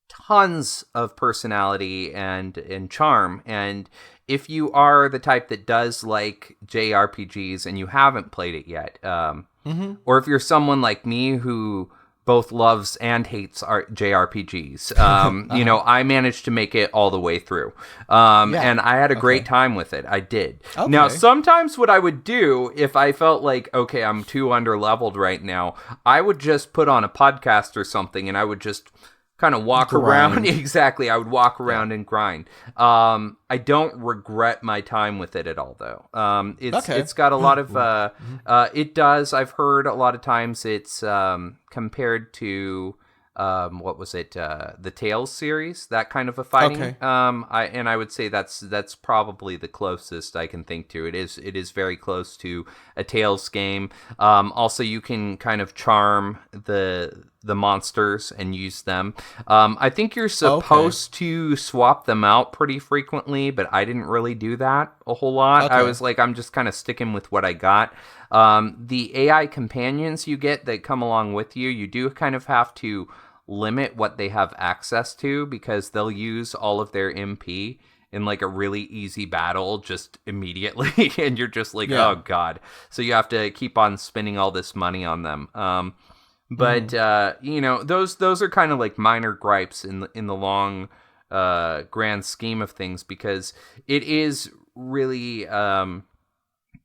tons of personality and charm, and if you are the type that does like JRPGs and you haven't played it yet, or if you're someone like me who both loves and hates JRPGs, I managed to make it all the way through, and I had a great time with it. I did. Okay. Now, sometimes what I would do if I felt like, okay, I'm too underleveled right now, I would just put on a podcast or something, and I would just kind of walk around. Exactly. I would walk around and grind. I don't regret my time with it at all, though. It's got a lot of, it does. I've heard a lot of times it's compared to, what was it? The Tales series, that kind of a fighting. Okay. I would say that's probably the closest I can think to. It is very close to a Tales game. Also, you can kind of charm the monsters and use them. I think you're supposed to swap them out pretty frequently, but I didn't really do that a whole lot. I was like, I'm just kind of sticking with what I got. The AI companions you get that come along with you, you do kind of have to limit what they have access to, because they'll use all of their MP in like a really easy battle just immediately, and you're just like, oh god. So you have to keep on spending all this money on them. But those are kind of like minor gripes in the long grand scheme of things, because it is really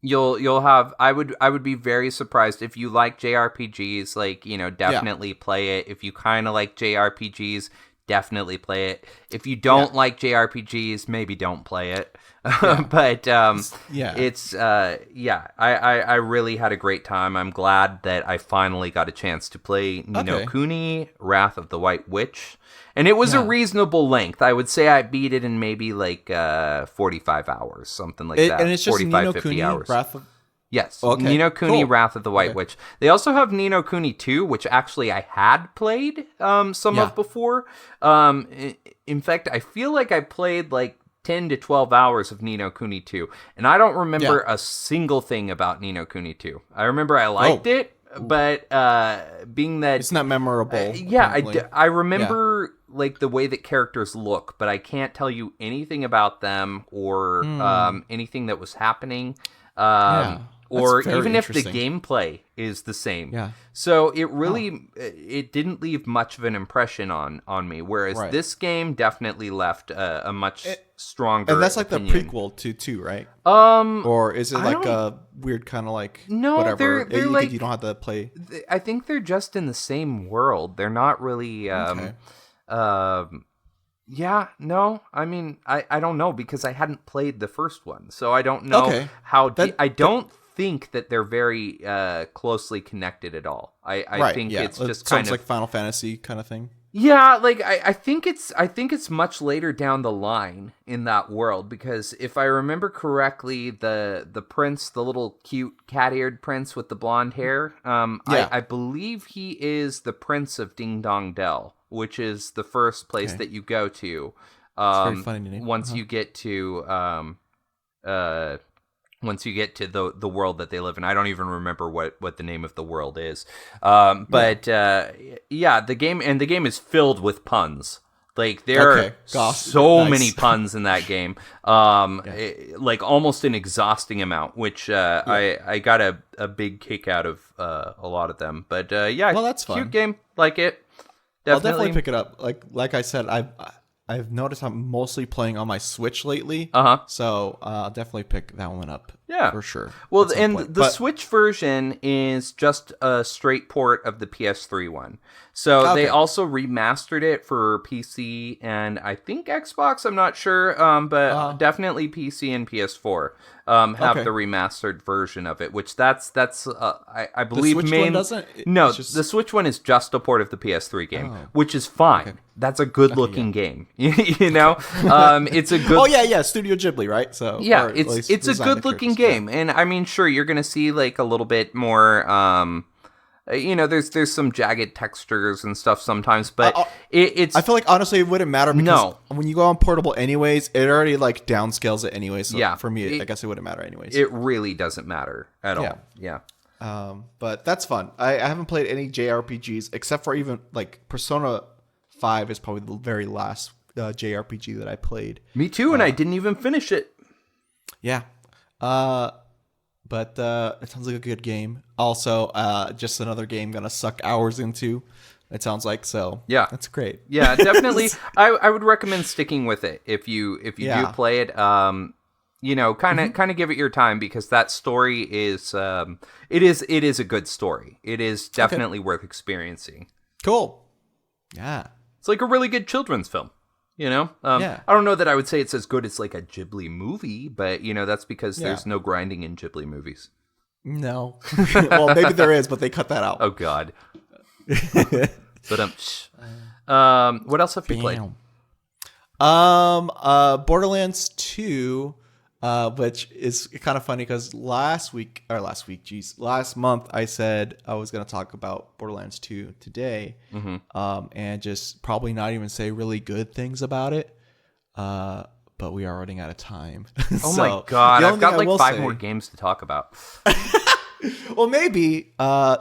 you'll have I would be very surprised if you like JRPGs, like, definitely play it. If you kind of like JRPGs, definitely play it. If you don't like JRPGs, maybe don't play it. But it's I really had a great time. I'm glad that I finally got a chance to play Ni no Kuni, Wrath of the White Witch. And it was a reasonable length. I would say I beat it in maybe like 45 hours, something like that. And it's just 45, Ni no 50 Kuni, hours. Wrath of... Yes, Ni no Kuni, Wrath of the White Witch. They also have Ni no Kuni 2, which actually I had played some of before. In fact, I feel like I played like 10 to 12 hours of Ni no Kuni 2, and I don't remember a single thing about Ni no Kuni 2. I remember I liked it, but being that... It's not memorable. I remember like the way that characters look, but I can't tell you anything about them or anything that was happening. Or even if the gameplay is the same. Yeah. So it really, it didn't leave much of an impression on me, whereas this game definitely left a much stronger And that's like opinion. The prequel to 2, right? Or is it like a weird kind of like, whatever? They're like, you don't have to play. I think they're just in the same world. They're not really... Yeah, no, I mean, I don't know, because I hadn't played the first one, so I don't know how... I don't think that they're very closely connected at all. I think it's just kind of... like Final Fantasy kind of thing. Yeah, like, I think it's much later down the line in that world, because if I remember correctly, the prince, the little cute cat-eared prince with the blonde hair, I believe he is the Prince of Ding Dong Dell, which is the first place that you go to very funny name. Once you get to the world that they live in. I don't even remember what the name of the world is. The game is filled with puns. Like there Okay. are Gosh, so nice. many puns in that game, like almost an exhausting amount. Which I got a big kick out of a lot of them. But yeah, Well, that's cute fun. game, like it. I'll definitely pick it up. Like I said, I've noticed I'm mostly playing on my Switch lately. So I'll definitely pick that one up. Yeah, for sure. Well, at some and point. the Switch version is just a straight port of the PS3 one. So they also remastered it for PC and I think Xbox. I'm not sure, but definitely PC and PS4 have the remastered version of it. Which that's I believe the Switch one doesn't. No, the Switch one is just a port of the PS3 game, which is fine. Okay. That's a good looking game. You know, it's a good. Oh yeah, Studio Ghibli, right? So yeah, it's a good looking game, and I mean, sure, you're gonna see like a little bit more. You know, there's some jagged textures and stuff sometimes, but it's. I feel like honestly it wouldn't matter because when you go on portable, anyways, it already like downscales it anyway. So yeah, for me, I guess it wouldn't matter anyways. It really doesn't matter at all. Yeah. But that's fun. I haven't played any JRPGs except for even like Persona 5 is probably the very last JRPG that I played. Me too, and I didn't even finish it. Yeah. But it sounds like a good game. Also, just another game gonna suck hours into. It sounds like so. Yeah, that's great. Yeah, definitely. I would recommend sticking with it if you do play it. You know, kind of give it your time because that story is it is a good story. It is definitely worth experiencing. Cool. Yeah, it's like a really good children's film. You know, I don't know that I would say it's as good as like a Ghibli movie, but you know that's because there's no grinding in Ghibli movies. No, well maybe there is, but they cut that out. Oh God. But what else have you played? Borderlands 2, which is kind of funny because last month I said I was going to talk about Borderlands 2 today, and just probably not even say really good things about it. But we are running out of time. Oh my God. I've got like 5 more games to talk about. Well, maybe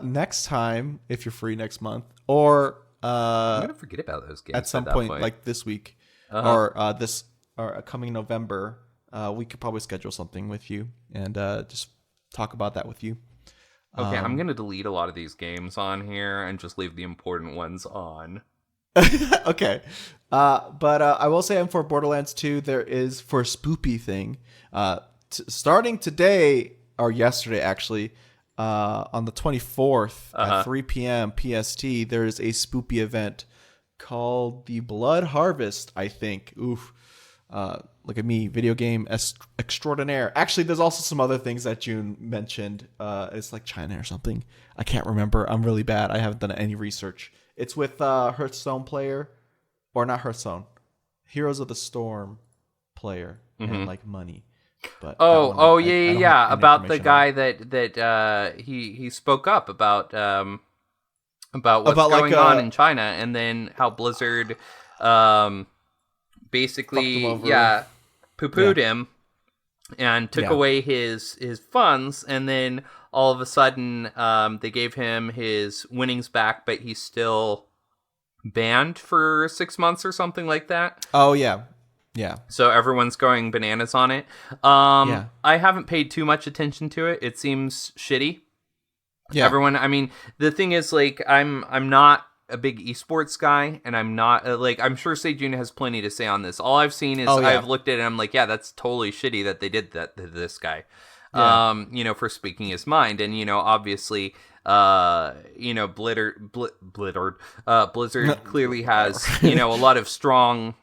next time, if you're free next month, or I'm going to forget about those games at some point, like this week, or coming November, we could probably schedule something with you and just talk about that with you. Okay, I'm going to delete a lot of these games on here and just leave the important ones on. Okay. But I will say for Borderlands 2, there is for Spoopie thing. Starting today, or yesterday actually, on the 24th at 3 p.m. PST, there is a Spoopie event called the Blood Harvest, I think. Oof. Look at me, video game extraordinaire. Actually, there's also some other things that June mentioned. It's like China or something. I can't remember. I'm really bad. I haven't done any research. It's with Hearthstone player, or not Hearthstone, Heroes of the Storm player, and like money. But yeah. About the guy that he spoke up about what's going on in China, and then how Blizzard basically poo-pooed him and took away his funds, and then all of a sudden they gave him his winnings back, but he's still banned for 6 months or something like that. Oh yeah. So everyone's going bananas on it. I haven't paid too much attention to it. It seems shitty. Yeah. Everyone, I mean, the thing is, like, I'm not a big esports guy, and I'm not I'm sure Sejun has plenty to say on this. All I've seen is I've looked at it and I'm like, yeah, that's totally shitty that they did that to this guy. You know, for speaking his mind, and you know, obviously, you know, Blizzard clearly has you know a lot of strong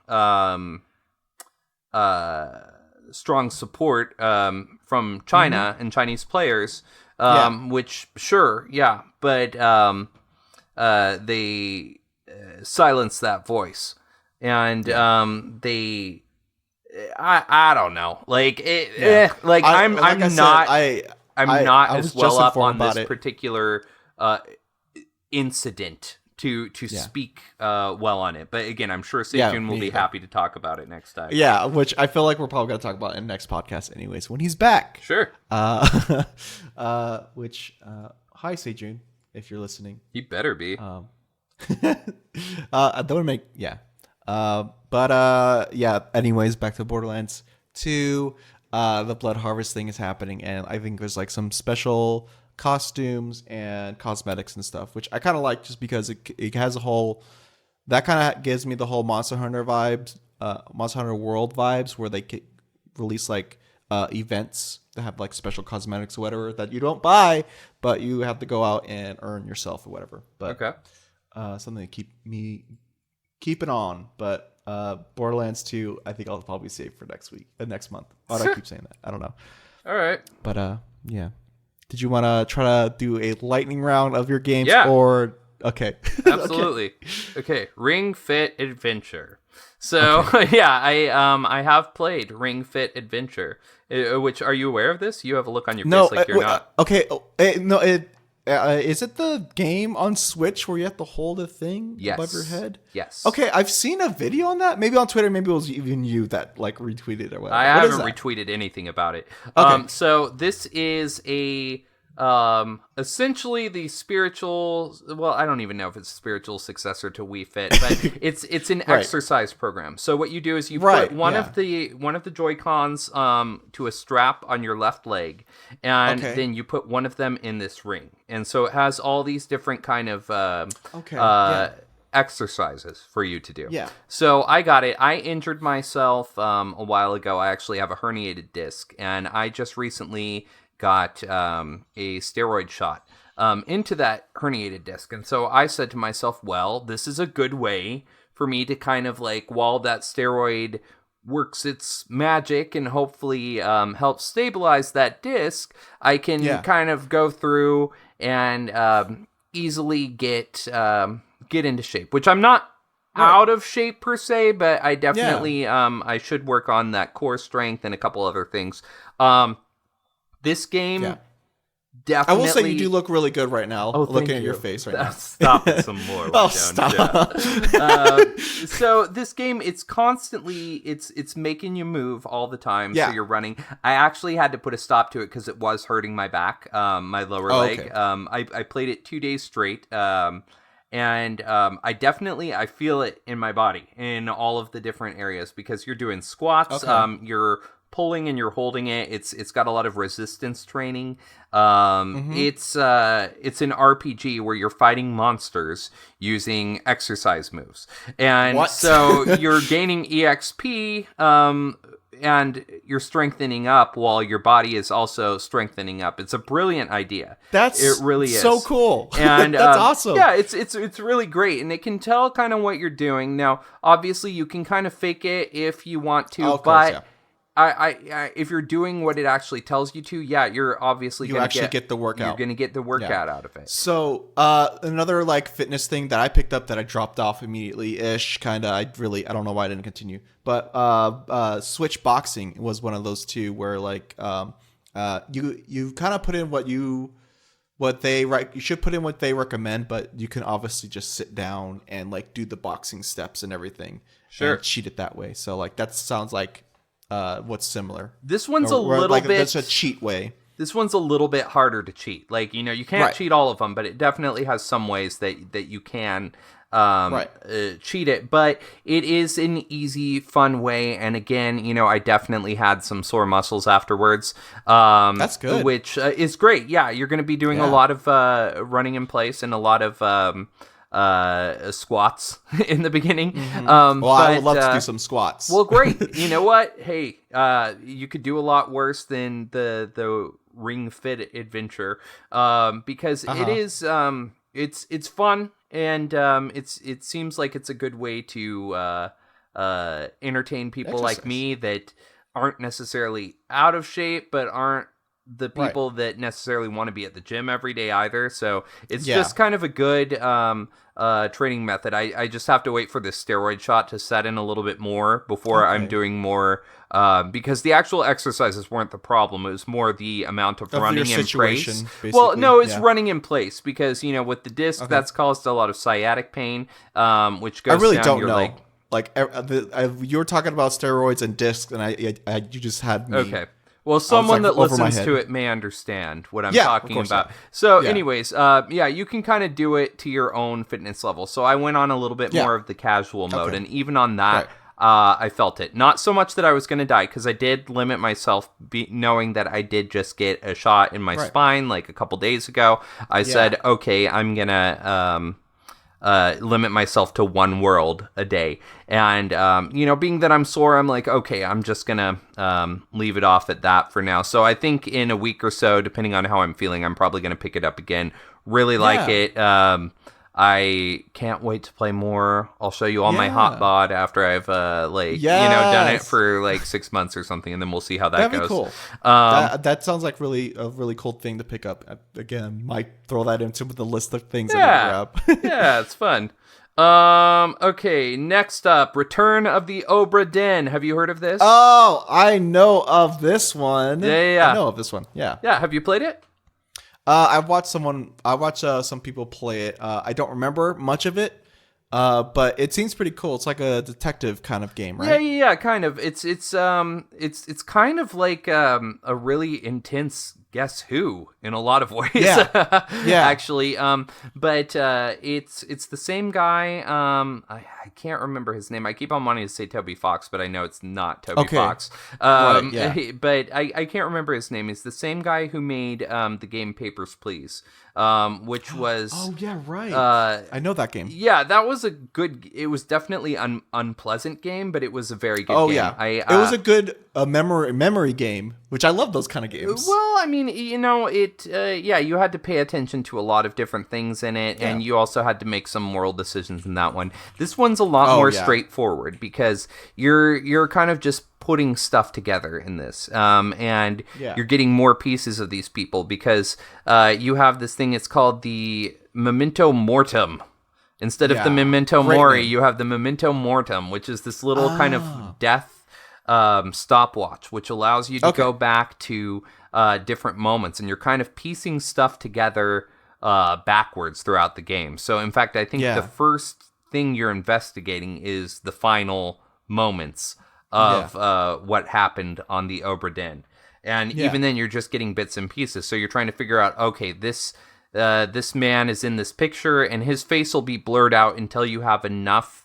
support from China and Chinese players, which sure, but they silence that voice, and they. I don't know. Like I'm not as well up on this particular incident to speak well on it. But again, I'm sure Sejun will be happy to talk about it next time. Yeah, which I feel like we're probably gonna talk about in the next podcast anyways when he's back. Sure. Hi Sejun, if you're listening. He better be. That would make Yeah. Anyways, back to Borderlands 2. The blood harvest thing is happening, and I think there's like some special costumes and cosmetics and stuff, which I kind of like just because it has a whole that kind of gives me the whole Monster Hunter vibes, Monster Hunter World vibes, where they release like events that have like special cosmetics or whatever that you don't buy, but you have to go out and earn yourself or whatever. But Okay. Something to keep it on. But Borderlands 2, I think I'll probably save for next month. Why do I keep saying that? I don't know. All right. But yeah. Did you want to try to do a lightning round of your games? Yeah. Or okay. Absolutely. Okay. Ring Fit Adventure. So yeah, I have played Ring Fit Adventure. Which, are you aware of this? You have a look on your face like you're not. Okay. Is it the game on Switch where you have to hold a thing above your head? Yes. Okay, I've seen a video on that. Maybe on Twitter. Maybe it was even you that like retweeted or whatever. I haven't retweeted anything about it. Okay. So this is essentially the spiritual. Well, I don't even know if it's a spiritual successor to Wii Fit, but it's an exercise program. So what you do is you put one of the Joy-Cons to a strap on your left leg, and then you put one of them in this ring, and so it has all these different kind of exercises for you to do. Yeah. So I got it. I injured myself a while ago. I actually have a herniated disc, and I just recently got a steroid shot into that herniated disc. And so I said to myself, well, this is a good way for me to kind of like, while that steroid works its magic and hopefully helps stabilize that disc, I can kind of go through and easily get into shape, which I'm not out of shape per se, but I definitely I should work on that core strength and a couple other things. This game definitely... I will say you do look really good right now, looking at your face right now. Stop it some more. Stop. So this game, it's constantly, it's making you move all the time, so you're running. I actually had to put a stop to it because it was hurting my back, my lower leg. Okay. I played it 2 days straight, and I feel it in my body, in all of the different areas, because you're doing squats, you're pulling and you're holding it. It's got a lot of resistance training. It's an RPG where you're fighting monsters using exercise moves, and so you're gaining EXP, and you're strengthening up while your body is also strengthening up. It's a brilliant idea. It really is so cool, and that's awesome. Yeah, it's really great, and it can tell kind of what you're doing. Now, obviously, you can kind of fake it if you want to, but I if you're doing what it actually tells you to, you're obviously going to get the workout. You're going to get the workout out of it. So another like fitness thing that I picked up that I dropped off immediately-ish, kind of. I don't know why I didn't continue, but Switch Boxing was one of those two where like you kind of put in you should put in what they recommend, but you can obviously just sit down and like do the boxing steps and everything. Sure, and cheat it that way. So like that sounds like what's similar. This one's a little bit. That's a cheat way. This one's a little bit harder to cheat. Like, you can't cheat all of them, but it definitely has some ways that you can cheat it. But it is an easy, fun way. And again, I definitely had some sore muscles afterwards. That's good. Which is great. Yeah, you're going to be doing a lot of running in place and a lot of squats in the beginning. I would love to do some squats. Well, great. You know what? Hey, you could do a lot worse than the Ring Fit Adventure, because it is it's fun, and it seems like it's a good way to entertain people like me that aren't necessarily out of shape, but aren't the people that necessarily want to be at the gym every day either. So it's just kind of a good training method. I just have to wait for the steroid shot to set in a little bit more before I'm doing more, because the actual exercises weren't the problem. It was more the amount of running in place. Basically. Well, no, it's running in place because, with the disc, that's caused a lot of sciatic pain, which goes down your leg. Like you were talking about steroids and discs, and you just had me. Okay. Well, someone that over my listens head. to it may understand what I'm Yeah, talking of course, about. yeah. So, Yeah. anyways, yeah, you can kind of do it to your own fitness level. So I went on a little bit more of the casual mode, Okay. and even on that, Right. I felt it. Not so much that I was going to die, because I did limit myself, knowing that I did just get a shot in my spine like a couple days ago. I said, okay, I'm going to... limit myself to one world a day. And, being that I'm sore, I'm like, okay, I'm just going to leave it off at that for now. So I think in a week or so, depending on how I'm feeling, I'm probably going to pick it up again. Really like it. I can't wait to play more. I'll show you all my hot bod after I've done it for like 6 months or something, and then we'll see how that That'd goes. be cool. That sounds like a really cool thing to pick up. Again, might throw that into the list of things I can grab. Yeah, it's fun. Okay, next up, Return of the Obra Dinn. Have you heard of this? Oh, I know of this one. Yeah. I know of this one. Yeah. Yeah, have you played it? I watched some people play it. I don't remember much of it, but it seems pretty cool. It's like a detective kind of game, right? Yeah, kind of. It's kind of like a really intense Guess Who in a lot of ways. Yeah. Actually. But it's the same guy. I can't remember his name. I keep on wanting to say Toby Fox, but I know it's not Toby Fox. Right, yeah. But I can't remember his name. It's the same guy who made the game Papers, Please, which was... Oh, yeah, right. I know that game. Yeah, that was it was definitely an unpleasant game, but it was a very good game. Oh, yeah. It was a good memory game, which I love those kind of games. Well, I mean, you had to pay attention to a lot of different things in it, and you also had to make some moral decisions in that one. This one's a lot more straightforward, because you're kind of just putting stuff together in this, and you're getting more pieces of these people, because you have this thing, it's called the Memento Mortem. Instead of the Memento Mori, you have the Memento Mortem, which is this little kind of death stopwatch, which allows you to go back to different moments, and you're kind of piecing stuff together backwards throughout the game. So, in fact, I think the first thing you're investigating is the final moments of what happened on the Obra Dinn. And even then, you're just getting bits and pieces. So you're trying to figure out, okay, this man is in this picture, and his face will be blurred out until you have enough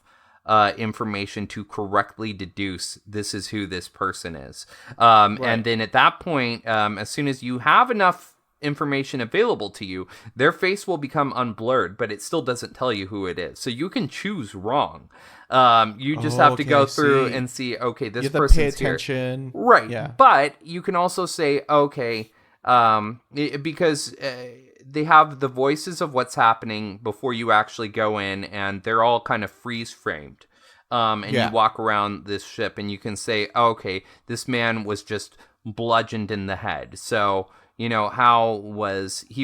information to correctly deduce this is who this person is. And then at that point, as soon as you have enough information available to you, their face will become unblurred, but it still doesn't tell you who it is. So you can choose wrong. You just have to go through and see, okay, this person's pay attention here. Right. Yeah. But you can also say, okay, because they have the voices of what's happening before you actually go in, and they're all kind of freeze framed. And you walk around this ship, and you can say, okay, this man was just bludgeoned in the head. So, he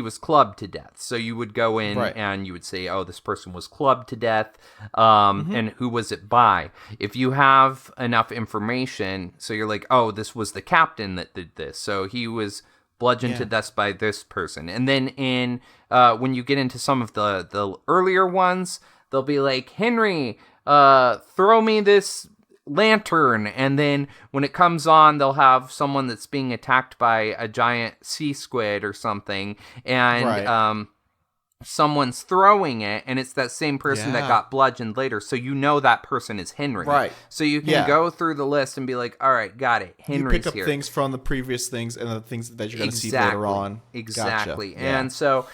was clubbed to death. So you would go in and you would say, oh, this person was clubbed to death. And who was it by? If you have enough information, so you're like, oh, this was the captain that did this. So he was bludgeoned to death by this person. And then when you get into some of the earlier ones, they'll be like, Henry, throw me this lantern. And then when it comes on, they'll have someone that's being attacked by a giant sea squid or something, and someone's throwing it, and it's that same person that got bludgeoned later, so that person is Henry. Right. So you can go through the list and be like, all right, got it, Henry's you pick up here. things from the previous things and the things that you're going to see later on. Exactly. Gotcha. And so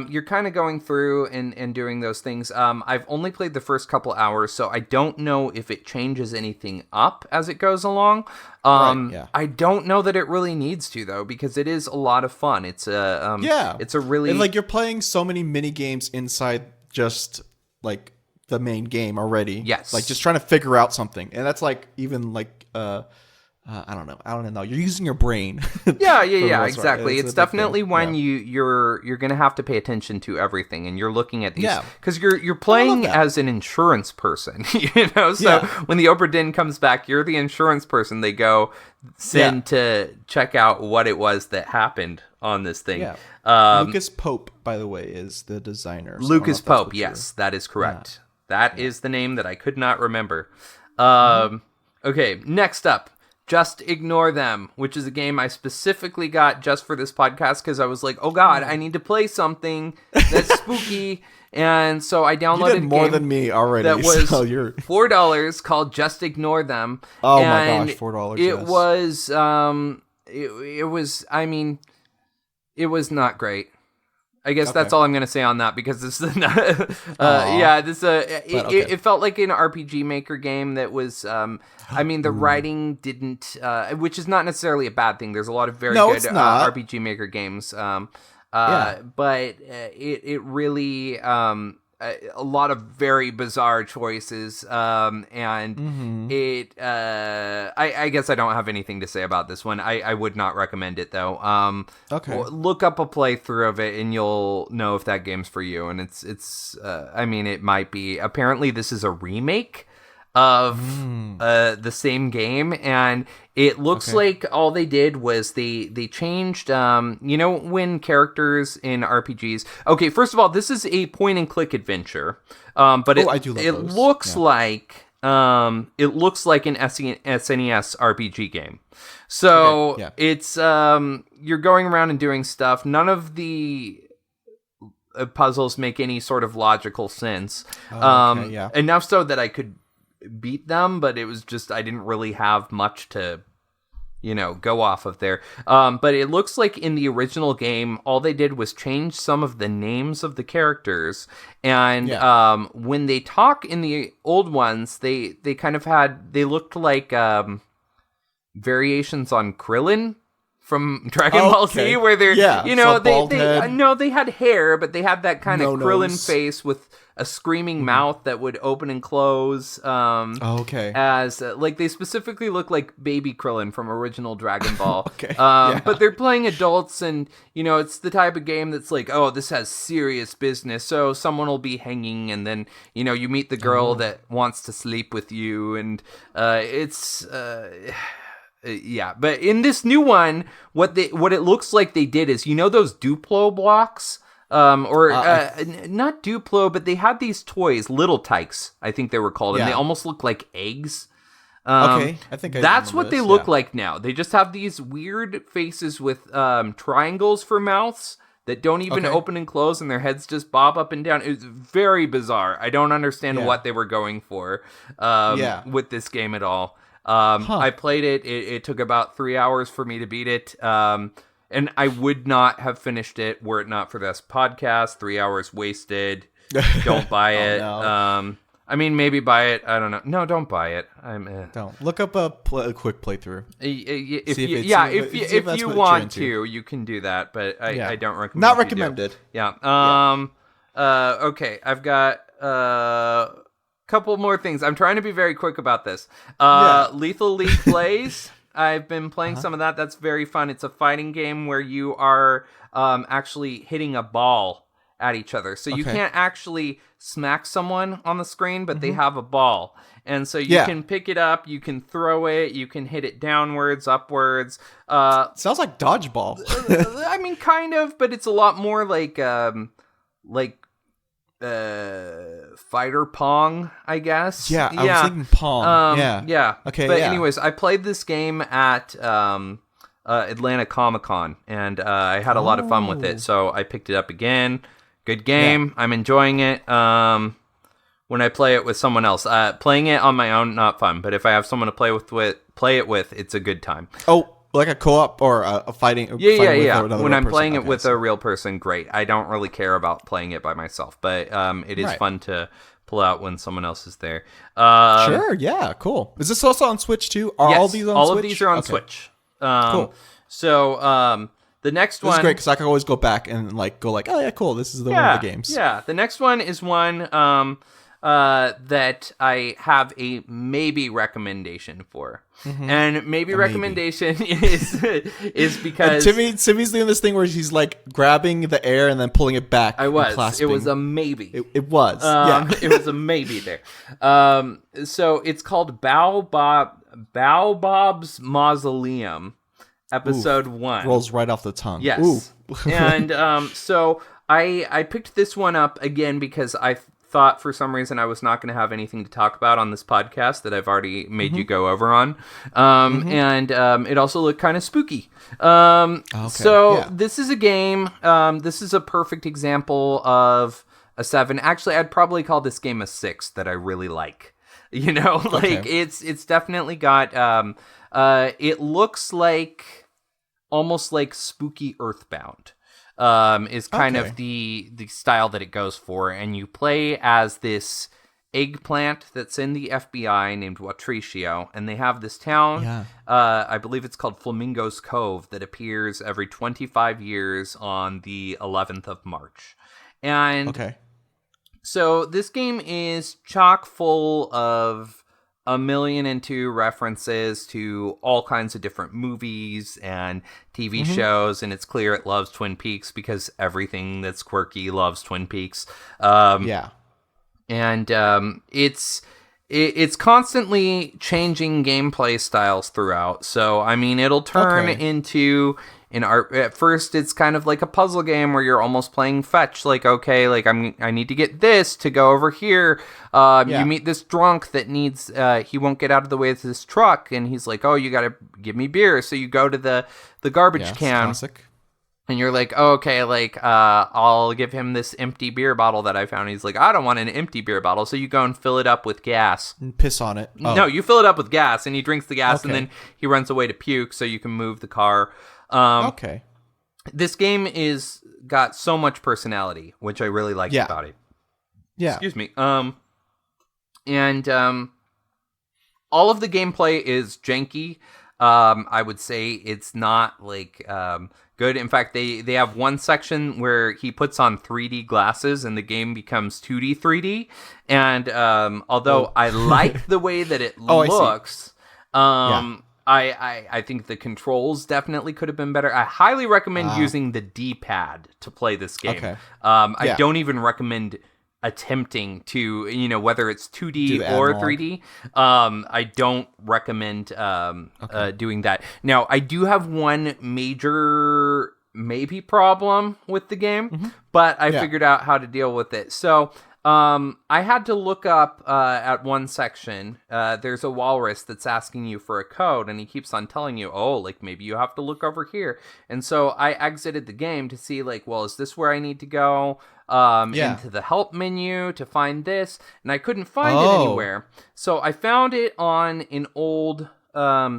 you're kind of going through and doing those things. I've only played the first couple hours, so I don't know if it changes anything up as it goes along. I don't know that it really needs to, though, because it is a lot of fun. It's it's a really... And, you're playing so many mini games inside just, the main game already. Yes. Just trying to figure out something. And that's, even, I don't know. You're using your brain. Yeah, exactly. It's definitely when you're going to have to pay attention to everything, and you're looking at these, because you're playing as an insurance person, So when the Obra Dinn comes back, you're the insurance person they go send to check out what it was that happened on this thing. Yeah. Lucas Pope, by the way, is the designer. So Lucas Pope, yes, that is correct. That is the name that I could not remember. Okay, next up. Just Ignore Them, which is a game I specifically got just for this podcast because I was like, oh God, I need to play something that's spooky. And so I downloaded you did more than me already. That was so you're... $4 called Just Ignore Them. Oh and my gosh, $4. It was, I mean, it was not great. I guess that's all I'm going to say on that because this is it felt like an RPG Maker game that was, I mean, the writing didn't, which is not necessarily a bad thing. There's a lot of very good RPG Maker games. But it really, a lot of very bizarre choices. And I guess I don't have anything to say about this one. I would not recommend it though. Look up a playthrough of it and you'll know if that game's for you. And it's I mean, it might be. Apparently this is a remake of the same game, and it looks like all they did was they changed you know, when characters in RPGs, okay, first of all, this is a point and click adventure, but it looks like an SNES RPG game. So it's you're going around and doing stuff. None of the puzzles make any sort of logical sense. Enough so that I could beat them, but it was just I didn't really have much to, you know, go off of there. But it looks like in the original game, all they did was change some of the names of the characters, and when they talk in the old ones, they kind of they looked like variations on Krillin from Dragon Ball Z, where they're you know, they had hair, but they had that kind of Krillin face with a screaming mouth that would open and close. As like they specifically look like baby Krillin from original Dragon Ball. But they're playing adults, and you know, it's the type of game that's like, oh, this has serious business. So someone will be hanging, and then you know, you meet the girl that wants to sleep with you, and it's. But in this new one, what it looks like they did is, you know, those Duplo blocks, not Duplo, but they had these toys, Little Tykes, I think they were called, and they almost look like eggs. I think that's what they look like now. They just have these weird faces with triangles for mouths that don't even open and close, and their heads just bob up and down. It's very bizarre. I don't understand what they were going for with this game at all. I played it. It took about 3 hours for me to beat it. And I would not have finished it were it not for this podcast. 3 hours wasted. Don't buy it. No. I mean, maybe buy it. I don't know. No, don't buy it. Don't. Look up a quick playthrough. If you want to, you can do that. But I don't recommend. Not recommended. Okay, I've got couple more things. I'm trying to be very quick about this. Lethal League Plays. I've been playing some of that. That's very fun. It's a fighting game where you are actually hitting a ball at each other. So you can't actually smack someone on the screen, but they have a ball. And so you can pick it up, you can throw it, you can hit it downwards, upwards. Sounds like dodgeball. I mean, kind of, but it's a lot more like fighter pong, I guess. I was thinking pong. Anyways, I played this game at Atlanta Comic-Con, and I had a lot of fun with it, so I picked it up again. Good game. I'm enjoying it. When I play it with someone else, playing it on my own, not fun, but if I have someone to play it with, it's a good time. Like a co-op or a fighting? When I'm playing it with a real person, great. I don't really care about playing it by myself, but it is fun to pull out when someone else is there. Sure, yeah, cool. Is this also on Switch too? All these on Switch? All of these are on Switch. Cool. So the next one... This is great, because I can always go back and oh yeah, cool, this is one of the games. Yeah, the next one is one that I have a maybe recommendation for. And maybe recommendation is because... And Timmy's doing this thing where he's grabbing the air and then pulling it back. It was a maybe. It was. It was a maybe there. So it's called Baobab's Mausoleum, episode 1. Rolls right off the tongue. Yes. And so I picked this one up again because I thought for some reason I was not going to have anything to talk about on this podcast that I've already made you go over on. And it also looked kind of spooky. This is a game. This is a perfect example of a 7. Actually, I'd probably call this game a 6 that I really like. You know, like it's definitely got. It looks like almost like spooky Earthbound. Is kind of the style that it goes for, and you play as this eggplant that's in the FBI named Watricio, and they have this town, I believe it's called Flamingo's Cove, that appears every 25 years on the 11th of March. And so this game is chock full of 1,000,002 references to all kinds of different movies and TV shows, and it's clear it loves Twin Peaks because everything that's quirky loves Twin Peaks. And it's constantly changing gameplay styles throughout. So I mean, it'll turn into at first it's kind of like a puzzle game where you're almost playing fetch, like, okay, like I need to get this to go over here. You meet this drunk that needs he won't get out of the way of this truck, and he's like, oh, you gotta give me beer. So you go to the garbage can, classic. and you're like, oh, okay, like I'll give him this empty beer bottle that I found. He's like, I don't want an empty beer bottle. So you go and fill it up with gas and piss on it. No, you fill it up with gas, and he drinks the gas, and then he runs away to puke so you can move the car. This game is got so much personality, which I really like about it. Excuse me. And all of the gameplay is janky. I would say it's not like good. In fact, they have one section where he puts on 3D glasses and the game becomes 2D 3D. And although I like the way that it looks, I think the controls definitely could have been better. I highly recommend using the D-pad to play this game. I don't even recommend attempting to, whether it's 2D or 3D. I don't recommend doing that. Now, I do have one major maybe problem with the game, but I figured out how to deal with it. So I had to look up at one section, there's a walrus that's asking you for a code, and he keeps on telling you, oh, like maybe you have to look over here. And so I exited the game to see, like, well, is this where I need to go into the help menu to find this? And I couldn't find it anywhere. So I found it on an old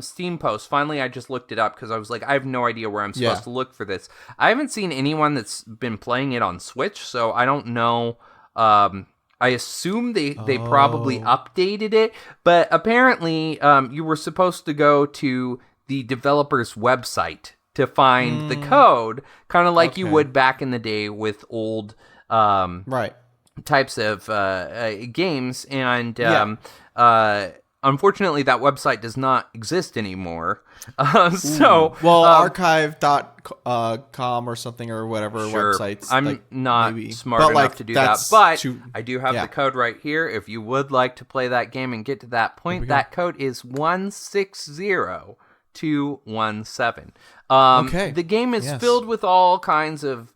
Steam post. Finally, I just looked it up because I was like, I have no idea where I'm supposed to look for this. I haven't seen anyone that's been playing it on Switch, so I don't know. I assume they probably updated it, but apparently you were supposed to go to the developer's website to find the code, kind of like you would back in the day with old types of games. And unfortunately, that website does not exist anymore. archive.com or something or whatever websites. I'm not smart enough to do that, but I do have the code right here. If you would like to play that game and get to that point, that code is 160217. The game is filled with all kinds of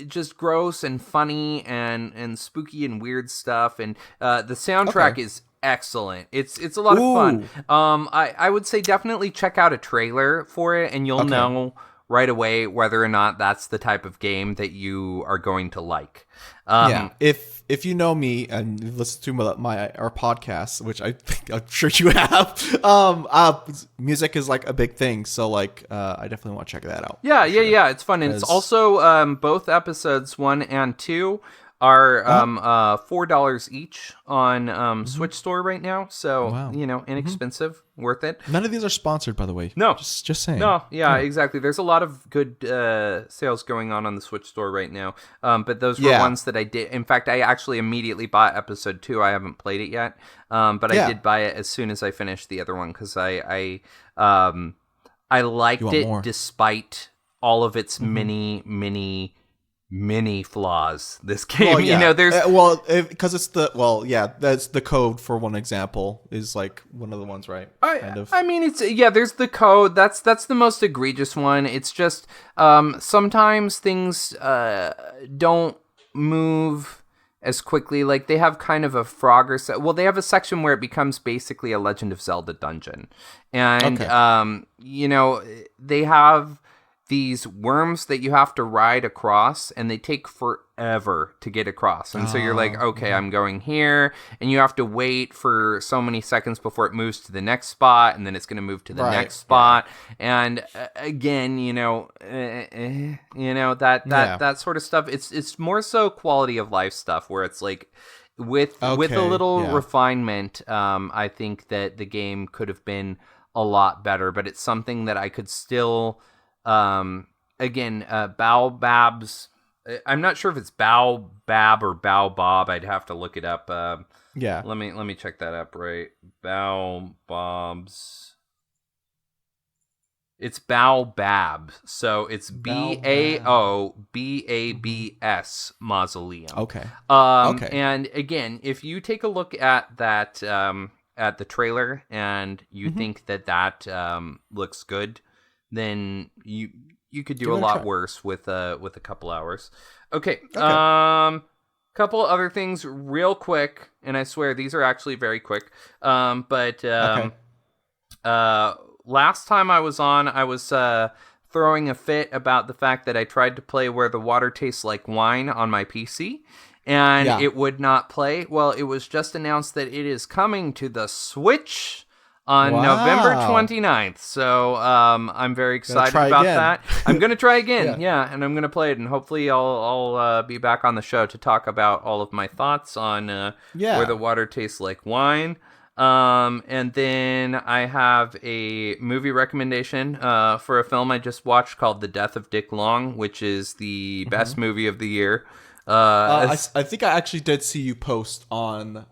just gross and funny and spooky and weird stuff, and the soundtrack is excellent. It's a lot of fun. I would say definitely check out a trailer for it, and you'll know right away whether or not that's the type of game that you are going to like. If you know me and listen to our podcast, which I'm sure you have, music is like a big thing. So like, I definitely want to check that out. Yeah, it's fun, and it's also both episodes 1 and 2 are $4 each on Switch Store right now. So inexpensive, worth it. None of these are sponsored, by the way. No, just saying. No, exactly. There's a lot of good sales going on the Switch Store right now. But those were ones that I did. In fact, I actually immediately bought episode 2. I haven't played it yet, but I did buy it as soon as I finished the other one because I liked it despite all of its many flaws. This game, there's because it's that's the code for one example is like one of the ones, right? I mean, it's there's the code. That's the most egregious one. It's just sometimes things don't move as quickly. Like, they have kind of a Frogger well, they have a section where it becomes basically a Legend of Zelda dungeon. And, they have these worms that you have to ride across, and they take forever to get across. And so you're like, okay, I'm going here, and you have to wait for so many seconds before it moves to the next spot, and then it's going to move to the next spot. Yeah. And again, that sort of stuff. It's more so quality of life stuff, where it's like, with a little refinement, I think that the game could have been a lot better, but it's something that I could still, Baobab's, I'm not sure if it's Baobab or Baobab. I'd have to look it up. Let me check that up, right? Baobab's. It's Baobab. So it's Baobabs Mausoleum. Okay. And again, if you take a look at that, at the trailer, and you think that looks good, then you could do a lot worse with a couple hours. Okay. Couple other things real quick, and I swear these are actually very quick. Last time I was on, I was throwing a fit about the fact that I tried to play Where the Water Tastes Like Wine on my PC, and it would not play. Well, it was just announced that it is coming to the Switch on November 29th. So I'm very excited about that. I'm going to try again. And I'm going to play it, and hopefully I'll be back on the show to talk about all of my thoughts on Where the Water Tastes Like Wine. And then I have a movie recommendation for a film I just watched called The Death of Dick Long, which is the best movie of the year. I think I actually did see you post on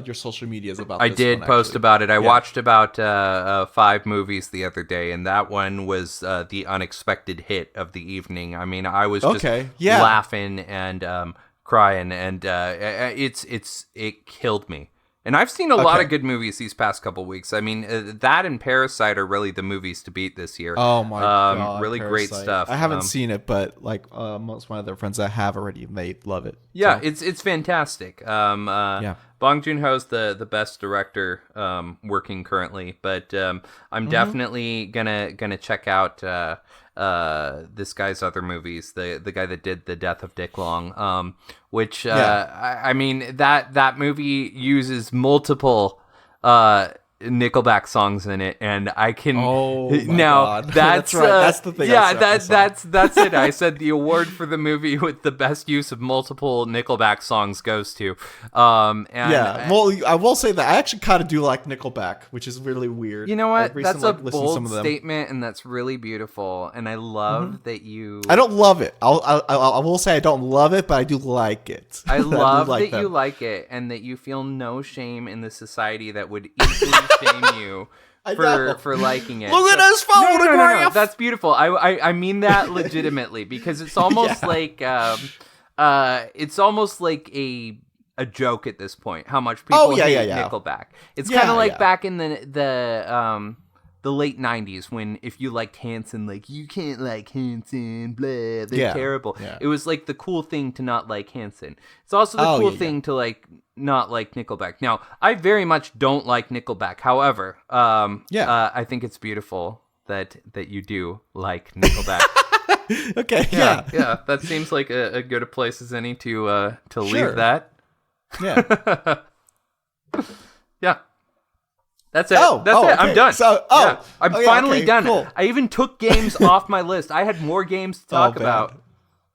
your social medias about this. I did post about it. I watched about 5 movies the other day, and that one was the unexpected hit of the evening. I mean, I was just laughing and crying, and it killed me. And I've seen a lot of good movies these past couple weeks. I mean, that and Parasite are really the movies to beat this year. Oh my god, really Parasite. Great stuff. I haven't seen it, but like most of my other friends that have already, they love it. Yeah, so. It's fantastic. Bong Joon-ho's the best director working currently, but I'm definitely gonna check out this guy's other movies. The guy that did The Death of Dick Long, which I mean that movie uses multiple Nickelback songs in it, and I can God. That's right. That's the thing. That's it. I said the award for the movie with the best use of multiple Nickelback songs goes to. I will say that I actually kind of do like Nickelback, which is really weird. You know what? That's a bold statement, and that's really beautiful. And I love that you. I don't love it. I will say I don't love it, but I do like it. I love that you like it, and that you feel no shame in the society that would easily shame you for liking it. Look at his photograph. No, that's beautiful. I mean that legitimately, because it's almost like it's almost like a joke at this point how much people hate Nickelback. It's kind of like back in the late 90s, when if you liked Hanson, like, you can't like Hanson, blah, they're terrible. It was like the cool thing to not like Hanson. It's also the cool thing to like not like Nickelback. Now, I very much don't like Nickelback. However, I think it's beautiful that you do like Nickelback. Okay. Yeah. That seems like a good place as any to leave that. Yeah. Yeah. That's it. That's it. Okay. I'm done. I'm finally done. Cool. I even took games off my list. I had more games to talk about.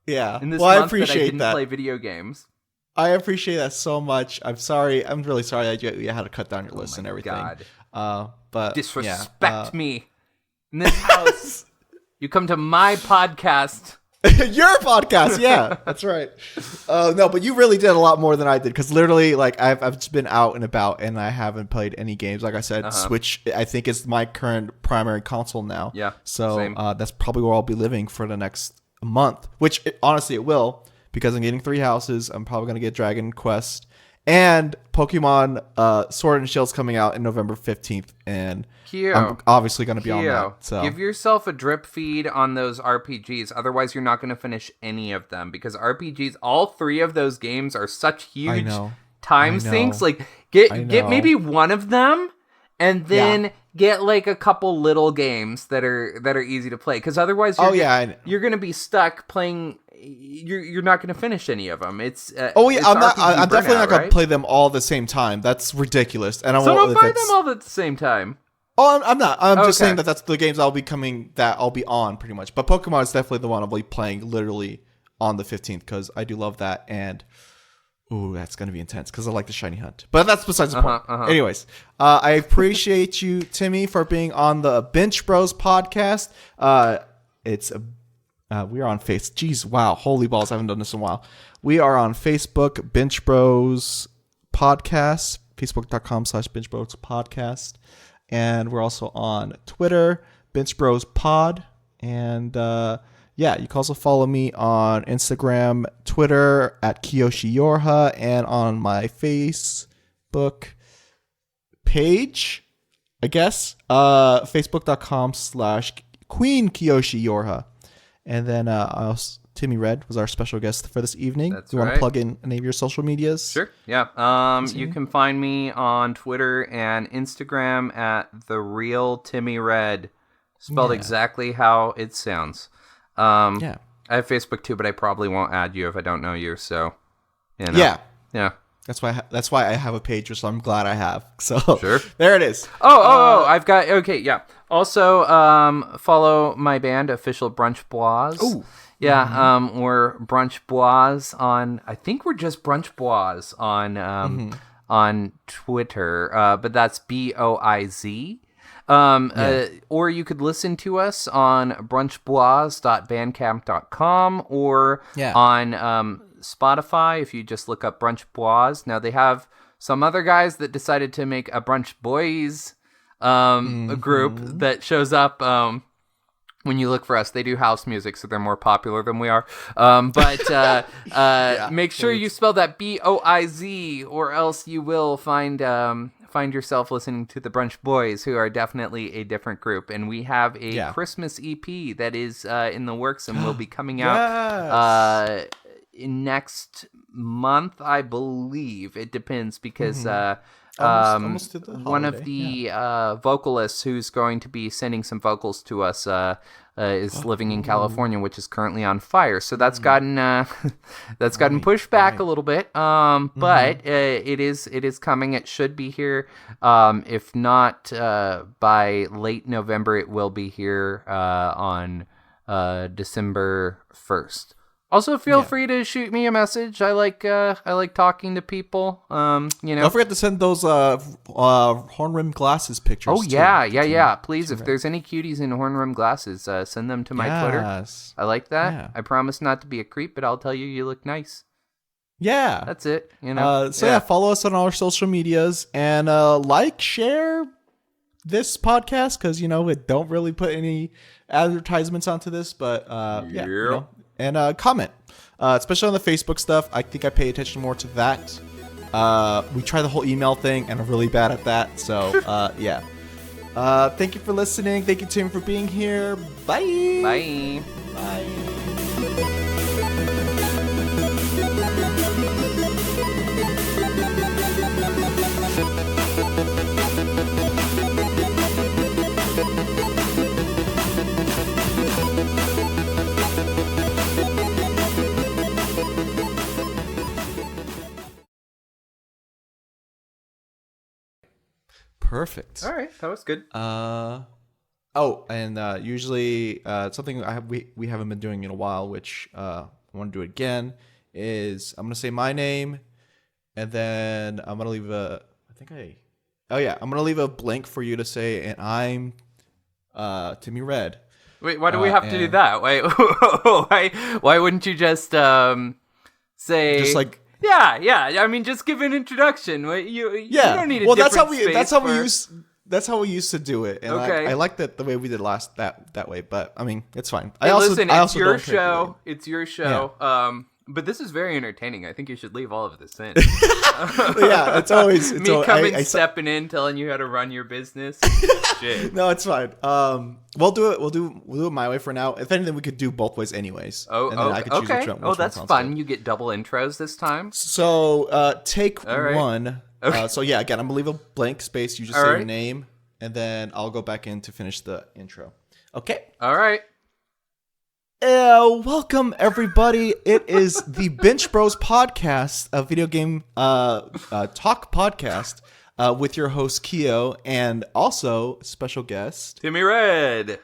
Yeah. In this I month appreciate that I didn't play video games. I appreciate that so much. I'm sorry. I'm really sorry that you had to cut down your list and everything. God. But disrespect me in this house. You come to my podcast. Your podcast, yeah, that's right. No, but you really did a lot more than I did, because literally, like, I've just been out and about, and I haven't played any games. Like I said, Switch, I think, is my current primary console now. Yeah. So that's probably where I'll be living for the next month. Which honestly, it will, because I'm getting 3 houses. I'm probably gonna get Dragon Quest, And Pokemon Sword and Shield's coming out in November 15th, and Kiyo, I'm obviously going to be on that. So give yourself a drip feed on those RPGs. Otherwise, you're not going to finish any of them because RPGs, all 3 of those games are such huge time sinks. Like, get maybe one of them, and then get like a couple little games that are easy to play. Because otherwise, you're going to be stuck playing. You're not going to finish any of them. It's I'm definitely not going to play them all at the same time. That's ridiculous. And don't play them all at the same time. Oh, I'm not. I'm just saying that's the games I'll be on pretty much. But Pokemon is definitely the one I'll be playing literally on the 15th because I do love that. And that's going to be intense because I like the shiny hunt. But that's besides the point. Anyways, I appreciate you, Timmy, for being on the Binch Bros podcast. We are on Facebook. Jeez, wow. Holy balls. I haven't done this in a while. We are on Facebook, Binch Bros podcast, facebook.com/Binch Bros podcast. And we're also on Twitter, Binch Bros pod. And you can also follow me on Instagram, Twitter at Kiyoshi Yorha, and on my Facebook page, I guess, facebook.com/Queen Kiyoshi Yorha. And then Timmy Red was our special guest for this evening. That's you want to plug in any of your social medias? Sure. Yeah. You can find me on Twitter and Instagram at The Real Timmy Red, spelled exactly how it sounds. I have Facebook too, but I probably won't add you if I don't know you. So, yeah. That's why I have a page, which I'm glad I have. So sure. There it is. I've got Also, follow my band, Official Brunch Bois. Ooh. Yeah, we're Brunch Bois on. I think we're just Brunch Bois on Twitter, but that's BOIZ. Or you could listen to us on brunchbois.bandcamp.com or on Spotify if you just look up Brunch Bois. Now they have some other guys that decided to make a Brunch Boys a group that shows up when you look for us. They do house music, so they're more popular than we are. But make sure you spell that BOIZ, or else you will find yourself listening to the Brunch Boys, who are definitely a different group. And we have a Christmas EP that is in the works and will be coming out next month, I believe. It depends because almost one of the vocalists who's going to be sending some vocals to us is living in California, which is currently on fire. So that's gotten pushed back a little bit. But it is coming. It should be here. If not by late November, it will be here on December 1st. Also, feel free to shoot me a message. I like talking to people. Don't forget to send those horn rim glasses pictures. Oh yeah. Please, if there's any cuties in horn rim glasses, send them to my Twitter. I like that. Yeah. I promise not to be a creep, but I'll tell you look nice. Yeah, that's it. Follow us on all our social medias and share this podcast because we don't really put any advertisements onto this, but and comment, especially on the Facebook stuff. I think I pay attention more to that. We try the whole email thing, and I'm really bad at that. So, thank you for listening. Thank you, Tim, for being here. Bye. Bye. Bye. Perfect. All right, that was good. Usually something we haven't been doing in a while, which I want to do again, is I'm gonna say my name, and then I'm gonna leave I'm gonna leave a blank for you to say, and I'm Timmy Red. Wait, why do we have to do that? Why wouldn't you just say just like? Yeah. I mean, just give an introduction. You don't need a that's how we used to do it. And okay. I like that the way we did that way. But I mean, it's fine. It's your show. It's your show. Yeah. But this is very entertaining. I think you should leave all of this in. Yeah, it's always Me coming stepping in, telling you how to run your business. Shit. No, it's fine. We'll do it. We'll do it my way for now. If anything, we could do both ways, anyways. Oh, and then I could choose okay. which That's one sounds fun. good. You get double intros this time. So, take right. one. Okay. So yeah, again, I'm gonna leave a blank space. You just All say right. your name, and then I'll go back in to finish the intro. Okay. All right. Welcome everybody. It is the Binch Bros podcast, a video game talk podcast with your host Kiyo and also special guest Timmy Red.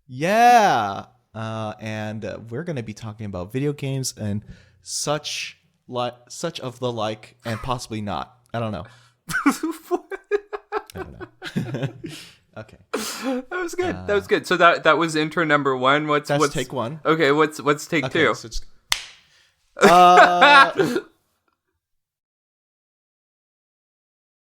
Yeah, and we're gonna be talking about video games and such of the like, and possibly not. I don't know. Okay. That was good. That was good. So that was intro number one. What's take one? Okay. What's take two? So